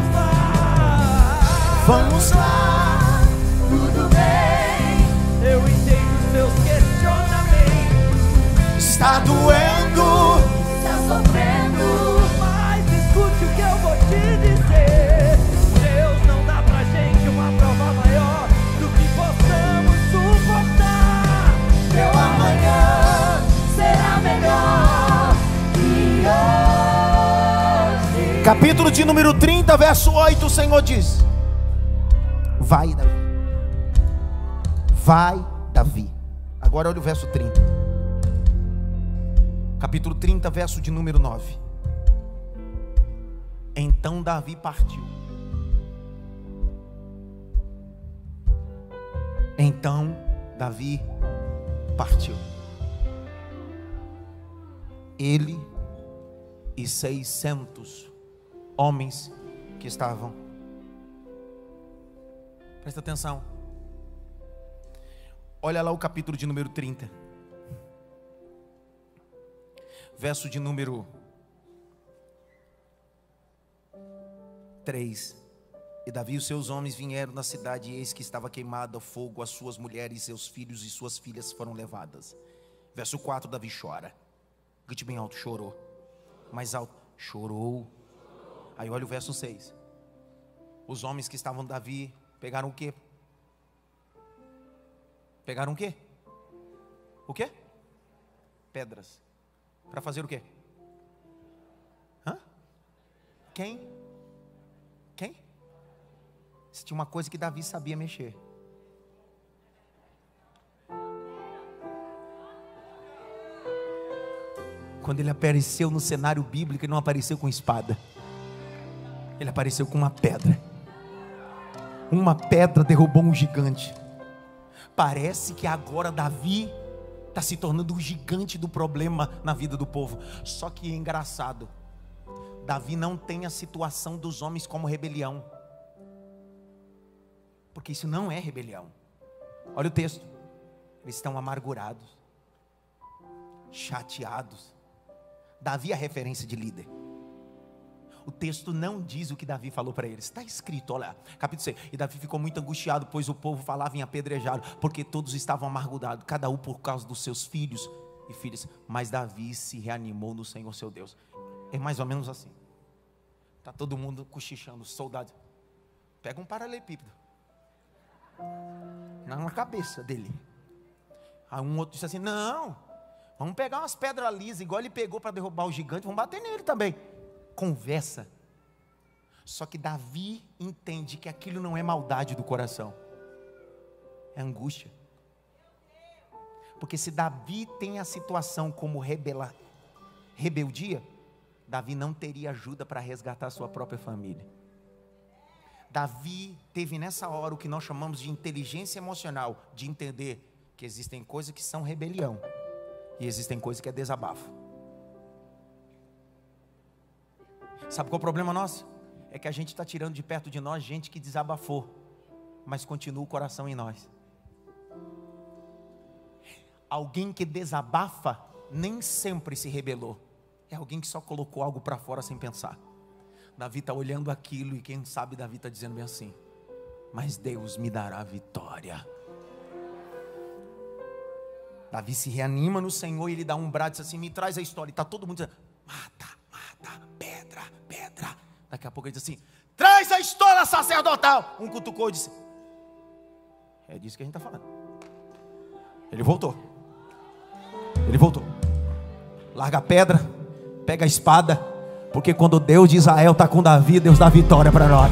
Vamos lá. Tudo bem, eu entendo seus questionamentos. Está doendo, Está sofrendo, mas escute o que eu vou te dizer. Deus não dá pra gente uma prova maior do que possamos suportar. Meu amanhã será melhor que hoje. capítulo de número 30, verso 8, o Senhor diz: vai, Davi. Vai, Davi. Agora olha o verso 30. Capítulo 30, verso de número 9. Então Davi partiu. Então Davi partiu. Ele e 600 homens que estavam. Presta atenção. Olha lá o capítulo de número 30. Verso de número 3. E Davi e os seus homens vieram na cidade, e eis que estava queimada a fogo, as suas mulheres, seus filhos e suas filhas foram levadas. Verso 4, Davi chora. Grite bem alto, chorou. Mais alto, chorou. Aí olha o verso 6. Os homens que estavam com Davi pegaram o quê? Pegaram o quê? O quê? Pedras. Para fazer o quê? Hã? Quem? Se tinha uma coisa que Davi sabia mexer. Quando ele apareceu no cenário bíblico, ele não apareceu com espada. Ele apareceu com uma pedra. Uma pedra derrubou um gigante. Parece que agora Davi está se tornando o gigante do problema na vida do povo. Só que é engraçado, Davi não tem a situação dos homens como rebelião, porque isso não é rebelião. Olha o texto. Eles estão amargurados, chateados. Davi é a referência de líder. O texto não diz o que Davi falou para eles. Está escrito, olha, capítulo 6. E Davi ficou muito angustiado, pois o povo falava em apedrejá-lo, porque todos estavam amargurados, cada um por causa dos seus filhos e filhas. Mas Davi se reanimou no Senhor seu Deus. É mais ou menos assim. Está todo mundo cochichando, soldados. Pega um paralelepípedo na cabeça dele. Aí um outro disse assim: não, vamos pegar umas pedras lisas, igual ele pegou para derrubar o gigante, vamos bater nele também. Conversa. Só que Davi entende que aquilo não é maldade do coração, é angústia. Porque se Davi tem a situação como rebeldia, Davi não teria ajuda para resgatar a sua própria família. Davi teve nessa hora o que nós chamamos de inteligência emocional, de entender que existem coisas que são rebelião e existem coisas que é desabafo. Sabe qual é o problema nosso? É que a gente está tirando de perto de nós gente que desabafou, mas continua o coração em nós. Alguém que desabafa nem sempre se rebelou. É alguém que só colocou algo para fora sem pensar. Davi está olhando aquilo e quem sabe Davi está dizendo bem assim: mas Deus me dará a vitória. Davi se reanima no Senhor e ele dá um brado e diz assim: me traz a história. E está todo mundo dizendo: mata, pedra. Daqui a pouco ele diz assim: traz a história sacerdotal. Um cutucou e disse: é disso que a gente está falando. Ele voltou. Larga a pedra, pega a espada, porque quando Deus de Israel está com Davi, Deus dá vitória para nós.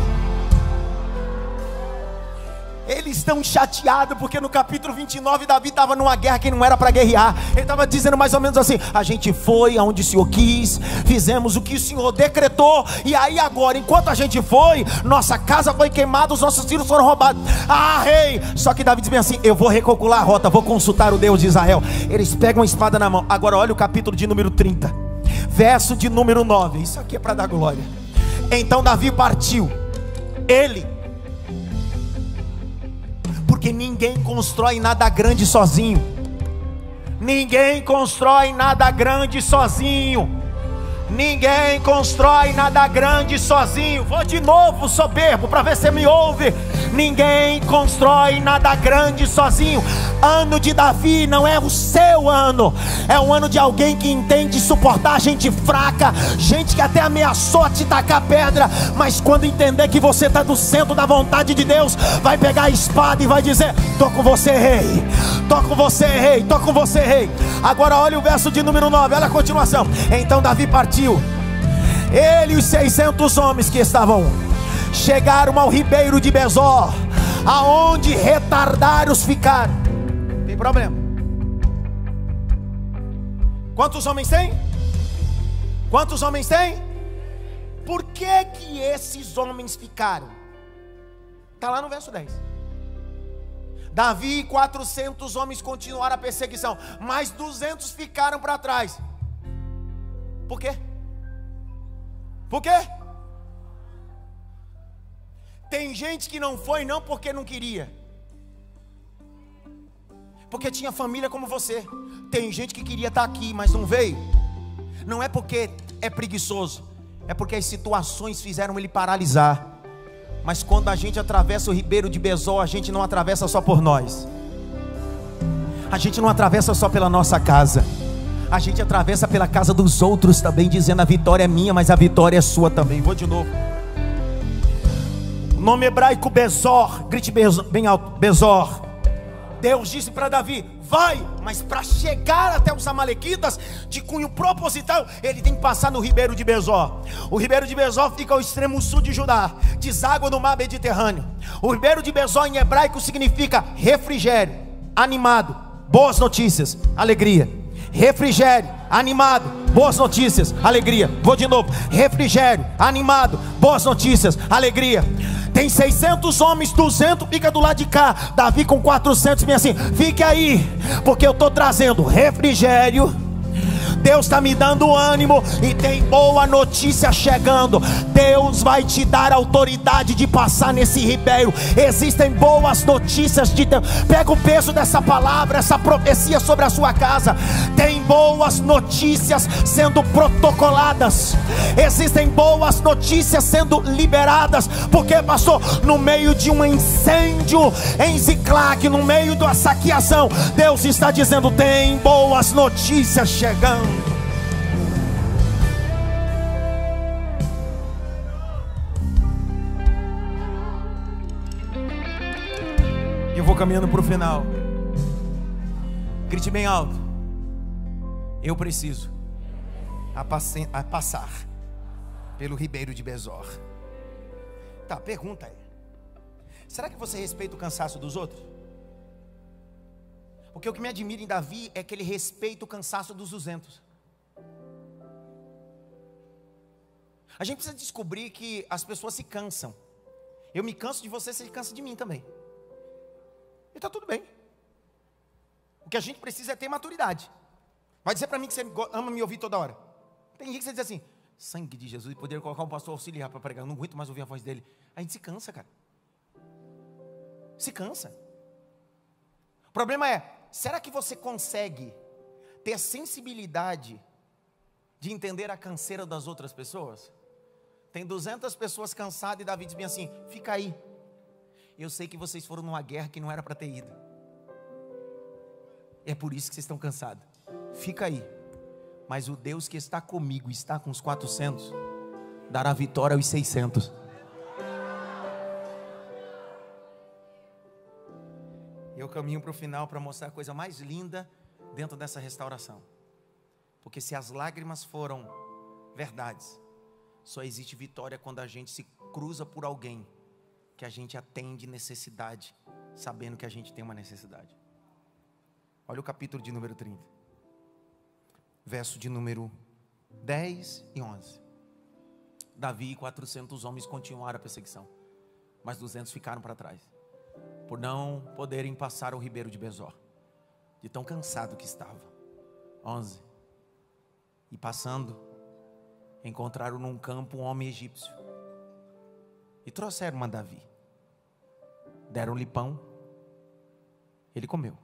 Ele estão chateados, porque no capítulo 29 Davi estava numa guerra que não era para guerrear. Ele estava dizendo mais ou menos assim: a gente foi aonde o Senhor quis, fizemos o que o Senhor decretou, e aí agora, enquanto a gente foi, nossa casa foi queimada, os nossos filhos foram roubados. Ah, rei! Só que Davi diz bem assim: eu vou recalcular a rota, vou consultar o Deus de Israel. Eles pegam a espada na mão. Agora olha o capítulo de número 30, verso de número 9. Isso aqui é para dar glória. Então Davi partiu, ele, porque ninguém constrói nada grande sozinho. Ninguém constrói nada grande sozinho. Ninguém constrói nada grande sozinho. Vou de novo, soberbo, para ver se você me ouve. Ninguém constrói nada grande sozinho. Ano de Davi não é o seu ano, é um ano de alguém que entende suportar gente fraca, gente que até ameaçou te tacar pedra, mas quando entender que você está do centro da vontade de Deus, vai pegar a espada e vai dizer: tô com você, rei, tô com você, rei, tô com você, rei. Agora olha o verso de número 9, olha a continuação. Então Davi partiu, ele e os 600 homens que estavam, chegaram ao ribeiro de Besor, aonde retardários ficaram. Tem problema. Quantos homens tem? Quantos homens tem? Por que que esses homens ficaram? Está lá no verso 10. Davi e 400 homens continuaram a perseguição, mas 200 ficaram para trás. Por quê? Por quê? Tem gente que não foi não porque não queria, porque tinha família como você. Tem gente que queria estar aqui, mas não veio. Não é porque é preguiçoso, é porque as situações fizeram ele paralisar. Mas quando a gente atravessa o ribeiro de Besor, a gente não atravessa só por nós. A gente não atravessa só pela nossa casa, a gente atravessa pela casa dos outros também, dizendo: a vitória é minha, mas a vitória é sua também. Vou de novo. O nome hebraico Besor, grite bem alto: Besor. Deus disse para Davi: vai, mas para chegar até os amalequitas de cunho proposital, ele tem que passar no ribeiro de Besor. O ribeiro de Besor fica ao extremo sul de Judá, deságua no mar Mediterrâneo. O ribeiro de Besor em hebraico significa refrigério, animado, boas notícias, alegria. Refrigério, animado, boas notícias, alegria. Vou de novo: refrigério, animado, boas notícias, alegria. Tem 600 homens, 200 fica do lado de cá. Davi com 400 vem assim: fique aí, porque eu estou trazendo refrigério, Deus está me dando ânimo, e tem boa notícia chegando. Deus vai te dar autoridade de passar nesse ribeiro. Existem boas notícias de Deus. Pega o peso dessa palavra, essa profecia sobre a sua casa. Tem boas notícias sendo protocoladas. Existem boas notícias sendo liberadas. Porque, pastor, no meio de um incêndio em Ziclague, no meio da saqueação, Deus está dizendo: tem boas notícias chegando. Eu vou caminhando para o final. Grite bem alto: eu preciso passar pelo ribeiro de Besor. Tá, pergunta aí: será que você respeita o cansaço dos outros? Porque o que me admira em Davi é que ele respeita o cansaço dos 200. A gente precisa descobrir que as pessoas se cansam. Eu me canso de você, você se cansa de mim também. E está tudo bem. O que a gente precisa é ter maturidade. Vai dizer para mim que você ama me ouvir toda hora. Tem gente que você diz assim: sangue de Jesus, e poder colocar um pastor auxiliar para pregar, eu não aguento mais ouvir a voz dele. A gente se cansa, cara. Se cansa. O problema é: será que você consegue ter a sensibilidade de entender a canseira das outras pessoas? Tem 200 pessoas cansadas e Davi diz bem assim: fica aí, eu sei que vocês foram numa guerra que não era para ter ido, é por isso que vocês estão cansados. Fica aí, mas o Deus que está comigo, está com os 400, dará vitória aos 600. Eu caminho para o final para mostrar a coisa mais linda dentro dessa restauração. Porque se as lágrimas foram verdades, só existe vitória quando a gente se cruza por alguém que a gente atende necessidade sabendo que a gente tem uma necessidade. Olha o capítulo de número 30. Verso de número 10 e 11. Davi e 400 homens continuaram a perseguição, mas 200 ficaram para trás, por não poderem passar o ribeiro de Besor, de tão cansado que estava. 11. E passando, encontraram num campo um homem egípcio, e trouxeram a Davi. Deram-lhe pão, ele comeu.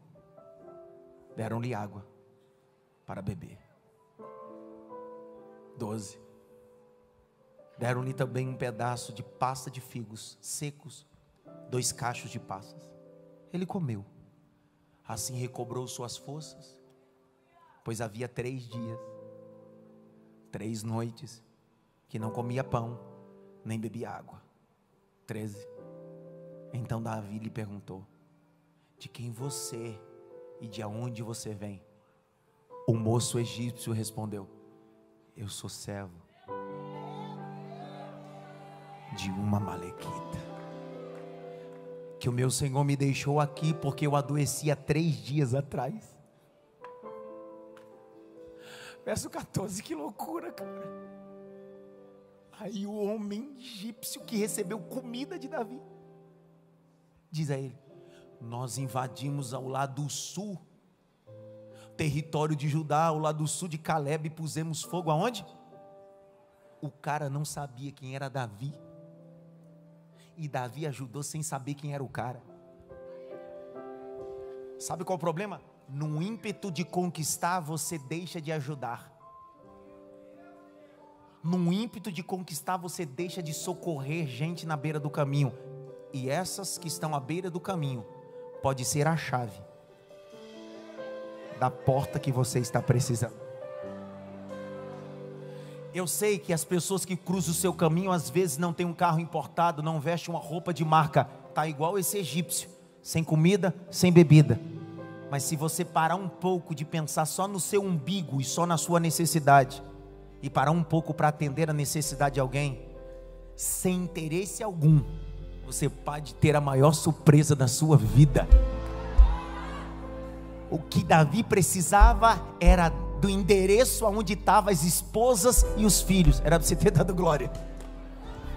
Deram-lhe água para beber. 12. Deram-lhe também um pedaço de pasta de figos secos, 2 cachos de passas. Ele comeu. Assim recobrou suas forças, pois havia 3 dias, 3 noites, que não comia pão, nem bebia água. 13. Então Davi lhe perguntou: de quem você e de onde você vem? O moço egípcio respondeu: eu sou servo de uma amalequita, que o meu Senhor me deixou aqui porque eu adoeci há 3 dias atrás. Verso 14, que loucura, cara. Aí o homem egípcio que recebeu comida de Davi diz a ele: nós invadimos ao lado sul, território de Judá, ao lado sul de Caleb, e pusemos fogo aonde? O cara não sabia quem era Davi, e Davi ajudou sem saber quem era o cara. Sabe qual é o problema? No ímpeto de conquistar, você deixa de ajudar. No ímpeto de conquistar, você deixa de socorrer gente na beira do caminho. E essas que estão à beira do caminho pode ser a chave da porta que você está precisando. Eu sei que as pessoas que cruzam o seu caminho às vezes não têm um carro importado, não vestem uma roupa de marca, tá igual esse egípcio, sem comida, sem bebida. Mas se você parar um pouco de pensar só no seu umbigo e só na sua necessidade, e parar um pouco para atender a necessidade de alguém, sem interesse algum, você pode ter a maior surpresa da sua vida. O que Davi precisava era do endereço onde estavam as esposas e os filhos. Era para você ter dado glória.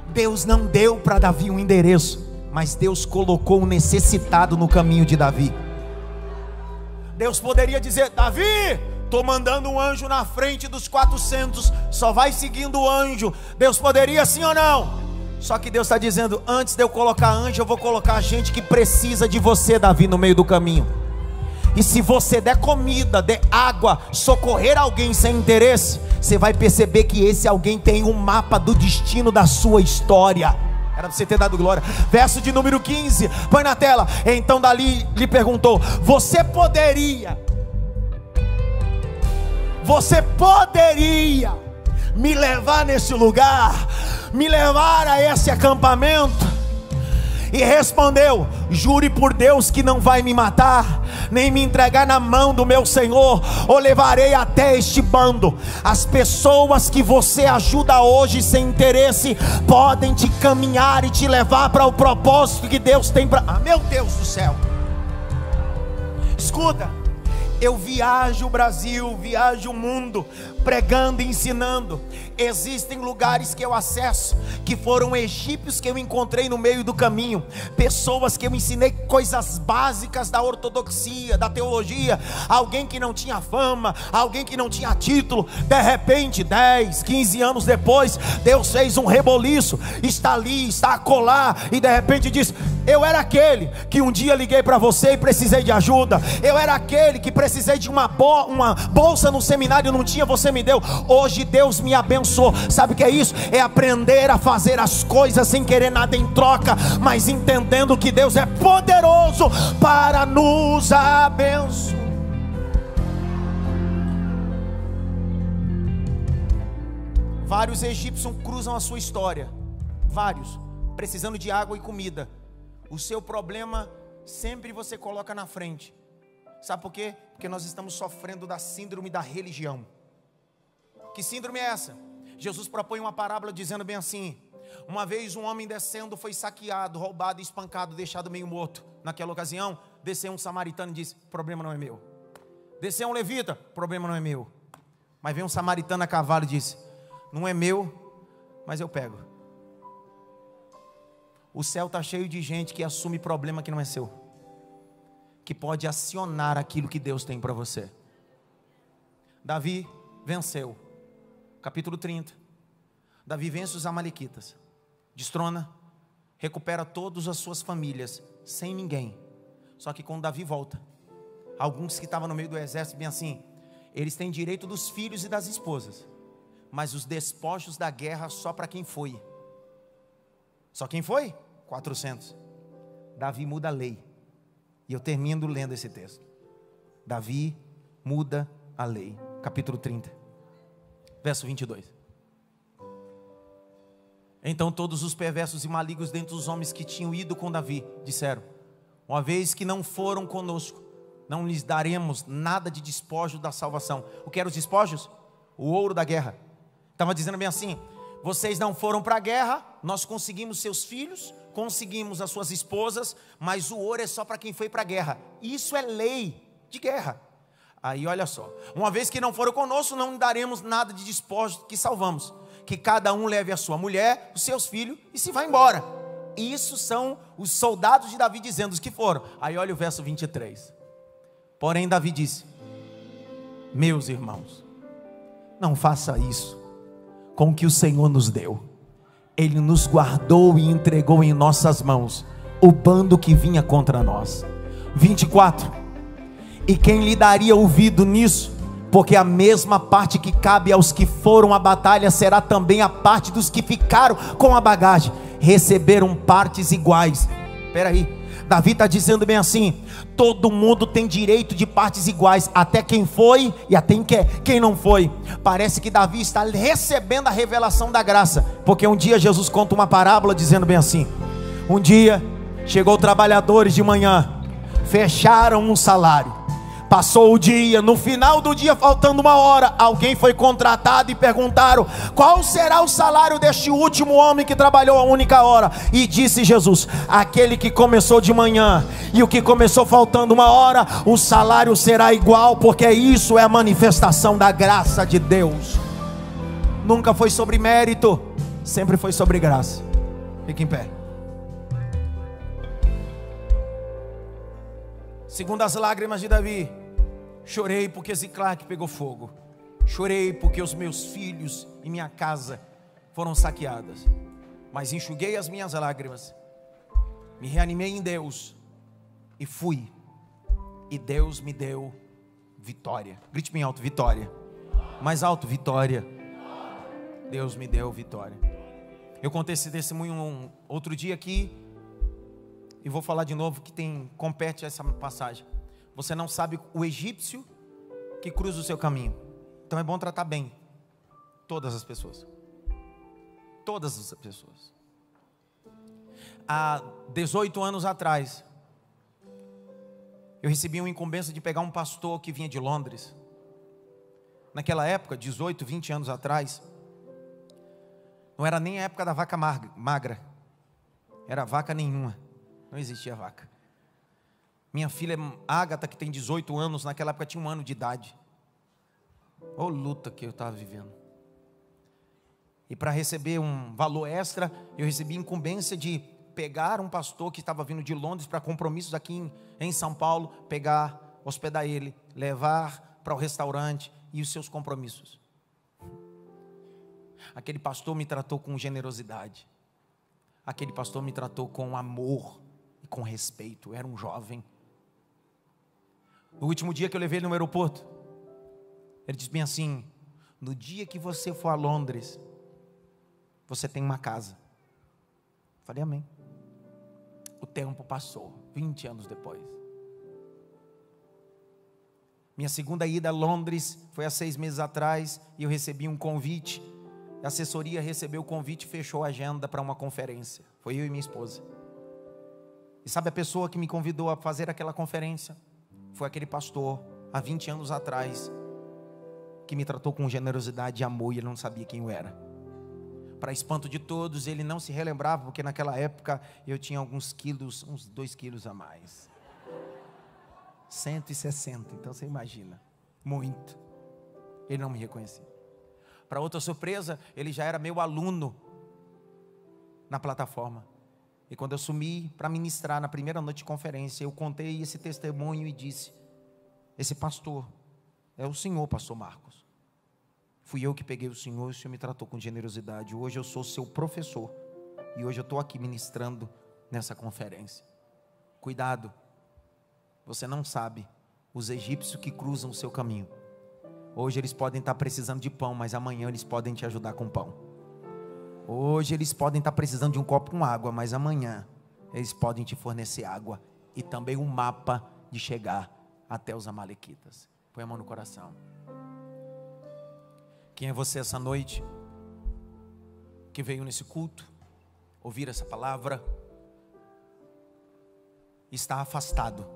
Deus não deu para Davi um endereço, mas Deus colocou um necessitado no caminho de Davi. Deus poderia dizer: Davi, estou mandando um anjo na frente dos 400, só vai seguindo o anjo. Deus poderia, sim ou não? Só que Deus está dizendo: antes de eu colocar anjo, eu vou colocar gente que precisa de você, Davi, no meio do caminho. E se você der comida, der água, socorrer alguém sem interesse, você vai perceber que esse alguém tem um mapa do destino da sua história. Era para você ter dado glória. Verso de número 15, põe na tela. Então Davi lhe perguntou: você poderia me levar nesse lugar, me levar a esse acampamento? E respondeu: jure por Deus que não vai me matar, nem me entregar na mão do meu Senhor, ou levarei até este bando. As pessoas que você ajuda hoje sem interesse, podem te caminhar e te levar para o propósito que Deus tem para... Ah, meu Deus do céu. Escuta, eu viajo o Brasil, viajo o mundo, pregando e ensinando. Existem lugares que eu acesso, que foram egípcios que eu encontrei no meio do caminho, pessoas que eu ensinei coisas básicas da ortodoxia, da teologia, alguém que não tinha fama, alguém que não tinha título. De repente, 10, 15 anos depois, Deus fez um reboliço, está ali, está acolá, e de repente diz: eu era aquele que um dia liguei para você e precisei de ajuda, eu era aquele que precisei de uma bolsa no seminário, não tinha, você me deu. Hoje Deus me abençoou. Sabe o que é isso? É aprender a fazer as coisas sem querer nada em troca, mas entendendo que Deus é poderoso para nos abençoar. Vários egípcios cruzam a sua história, vários, precisando de água e comida. O seu problema sempre você coloca na frente. Sabe por quê? Porque nós estamos sofrendo da síndrome da religião. Que síndrome é essa? Jesus propõe uma parábola dizendo bem assim: Uma vez um homem descendo foi saqueado, roubado, espancado, deixado meio morto. Naquela ocasião, desceu um samaritano e disse: problema não é meu. Desceu um levita: problema não é meu. Mas veio um samaritano a cavalo e disse: não é meu, mas eu pego. O céu está cheio de gente que assume problema que não é seu, que pode acionar aquilo que Deus tem para você. Davi venceu. Capítulo 30. Davi vence os amalequitas, destrona, recupera todas as suas famílias, sem ninguém. Só que quando Davi volta, alguns que estavam no meio do exército, bem assim, eles têm direito dos filhos e das esposas, mas os despojos da guerra só para quem foi. Só quem foi? 400. Davi muda a lei. E eu termino lendo esse texto. Davi muda a lei. Capítulo 30, verso 22. Então todos os perversos e malignos dentre os homens que tinham ido com Davi disseram: uma vez que não foram conosco, não lhes daremos nada de despojo da salvação. O que eram os despojos? O ouro da guerra. Estava dizendo bem assim: vocês não foram para a guerra, nós conseguimos seus filhos, conseguimos as suas esposas, mas o ouro é só para quem foi para a guerra. Isso é lei de guerra. Aí olha só: uma vez que não foram conosco, não daremos nada de despojo que salvamos. Que cada um leve a sua mulher, os seus filhos e se vá embora. Isso são os soldados de Davi dizendo, os que foram. Aí olha o verso 23. Porém Davi disse: meus irmãos, não faça isso com o que o Senhor nos deu. Ele nos guardou e entregou em nossas mãos o bando que vinha contra nós. 24. E quem lhe daria ouvido nisso? Porque a mesma parte que cabe aos que foram à batalha será também a parte dos que ficaram com a bagagem. Receberam partes iguais. Espera aí, Davi está dizendo bem assim: todo mundo tem direito de partes iguais, até quem foi e até quem não foi. Parece que Davi está recebendo a revelação da graça, porque um dia Jesus conta uma parábola dizendo bem assim: um dia chegou trabalhadores de manhã, fecharam um salário. Passou o dia, no final do dia, faltando uma hora, alguém foi contratado e perguntaram: qual será o salário deste último homem que trabalhou a única hora? E disse Jesus: aquele que começou de manhã e o que começou faltando uma hora, o salário será igual, porque isso é a manifestação da graça de Deus. Nunca foi sobre mérito, sempre foi sobre graça. Fique em pé. Segundo as lágrimas de Davi: chorei porque Ziclague pegou fogo. Chorei porque os meus filhos e minha casa foram saqueadas. Mas enxuguei as minhas lágrimas, me reanimei em Deus e fui. E Deus me deu vitória. Grite bem alto: vitória. Mais alto: vitória. Deus me deu vitória. Eu contei esse testemunho um outro dia aqui, e vou falar de novo que compete essa passagem. Você não sabe o egípcio que cruza o seu caminho. Então é bom tratar bem todas as pessoas. Todas as pessoas. Há 18 anos atrás, eu recebi uma incumbência de pegar um pastor que vinha de Londres. Naquela época, 18, 20 anos atrás, não era nem a época da vaca magra. Era vaca nenhuma. Não existia vaca. Minha filha Ágata, que tem 18 anos, naquela época tinha 1 ano de idade. Ô luta que eu estava vivendo. E para receber um valor extra, eu recebi incumbência de pegar um pastor que estava vindo de Londres para compromissos aqui em São Paulo, pegar, hospedar ele, levar para o restaurante e os seus compromissos. Aquele pastor me tratou com generosidade. Aquele pastor me tratou com amor e com respeito. Eu era um jovem. No último dia que eu levei ele no aeroporto, ele disse bem assim: no dia que você for a Londres, você tem uma casa. Falei amém. O tempo passou, 20 anos depois. Minha segunda ida a Londres foi há 6 meses atrás, e eu recebi um convite. A assessoria recebeu o convite e fechou a agenda para uma conferência. Foi eu e minha esposa. E sabe a pessoa que me convidou a fazer aquela conferência? Foi aquele pastor, há 20 anos atrás, que me tratou com generosidade e amor, e ele não sabia quem eu era. Para espanto de todos, ele não se relembrava, porque naquela época eu tinha alguns quilos, uns 2 quilos a mais. 160, então você imagina, muito. Ele não me reconhecia. Para outra surpresa, ele já era meu aluno na plataforma. E quando eu sumi para ministrar na primeira noite de conferência, eu contei esse testemunho e disse: esse pastor é o senhor, pastor Marcos. Fui eu que peguei o senhor me tratou com generosidade. Hoje eu sou seu professor. E hoje eu estou aqui ministrando nessa conferência. Cuidado, você não sabe os egípcios que cruzam o seu caminho. Hoje eles podem estar precisando de pão, mas amanhã eles podem te ajudar com pão. Hoje eles podem estar precisando de um copo com água, mas amanhã eles podem te fornecer água e também um mapa de chegar até os amalequitas. Põe a mão no coração. Quem é você essa noite que veio nesse culto ouvir essa palavra? Está afastado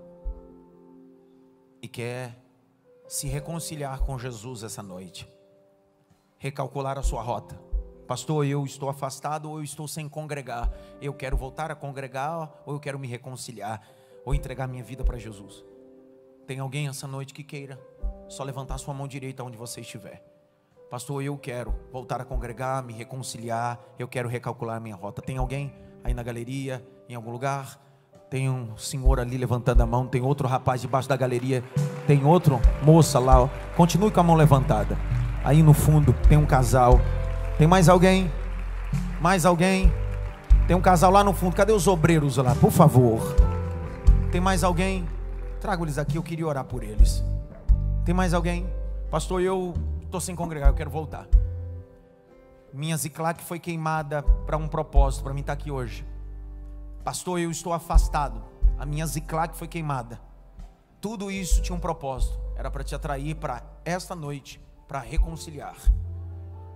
e quer se reconciliar com Jesus essa noite, recalcular a sua rota. Pastor, eu estou afastado ou eu estou sem congregar. Eu quero voltar a congregar ou eu quero me reconciliar ou entregar minha vida para Jesus. Tem alguém essa noite que queira? Só levantar sua mão direita onde você estiver. Pastor, eu quero voltar a congregar, me reconciliar, eu quero recalcular a minha rota. Tem alguém aí na galeria, em algum lugar? Tem um senhor ali levantando a mão, tem outro rapaz debaixo da galeria, tem outro moça lá, ó. Continue com a mão levantada. Aí no fundo tem um casal. Tem mais alguém? Mais alguém? Tem um casal lá no fundo. Cadê os obreiros lá? Por favor. Tem mais alguém? Trago-eles aqui, eu queria orar por eles. Tem mais alguém? Pastor, eu estou sem congregar, eu quero voltar. Minha Ziclac foi queimada para um propósito, para mim estar aqui hoje. Pastor, eu estou afastado. A minha Ziclac foi queimada. Tudo isso tinha um propósito. Era para te atrair para esta noite, para reconciliar.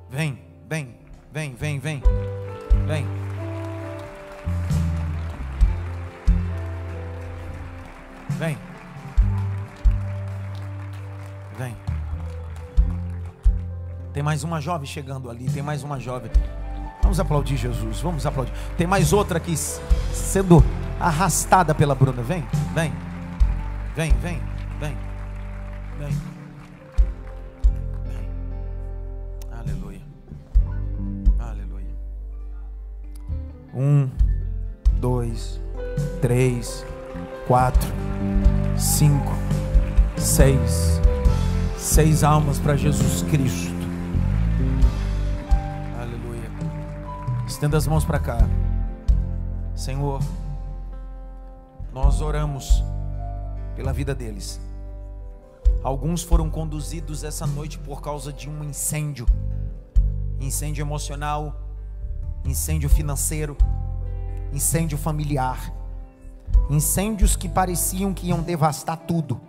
Vem, vem, vem, vem, vem. Vem. Vem. Vem. Tem mais uma jovem chegando ali. Tem mais uma jovem. Vamos aplaudir Jesus. Vamos aplaudir. Tem mais outra aqui sendo arrastada pela Bruna. Vem, vem. Vem, vem, vem. Vem. Vem. Aleluia. Aleluia. 1, 2, 3, 4, 5, 6. 6 almas para Jesus Cristo. Aleluia. Estenda as mãos para cá. Senhor, nós oramos pela vida deles. Alguns foram conduzidos essa noite por causa de um incêndio. Incêndio emocional, incêndio financeiro, incêndio familiar. Incêndios que pareciam que iam devastar tudo,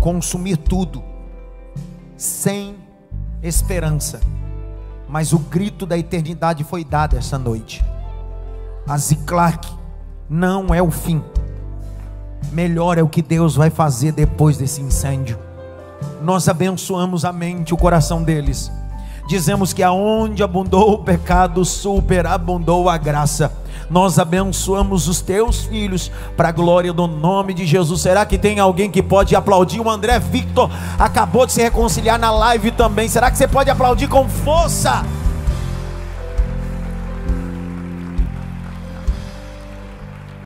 consumir tudo, sem esperança. Mas o grito da eternidade foi dado essa noite. A Ziclac não é o fim. Melhor é o que Deus vai fazer depois desse incêndio. Nós abençoamos a mente, o coração deles. Dizemos que aonde abundou o pecado, superabundou a graça. Nós abençoamos os teus filhos para a glória do nome de Jesus. Será que tem alguém que pode aplaudir? O André Victor acabou de se reconciliar na live também. Será que você pode aplaudir com força?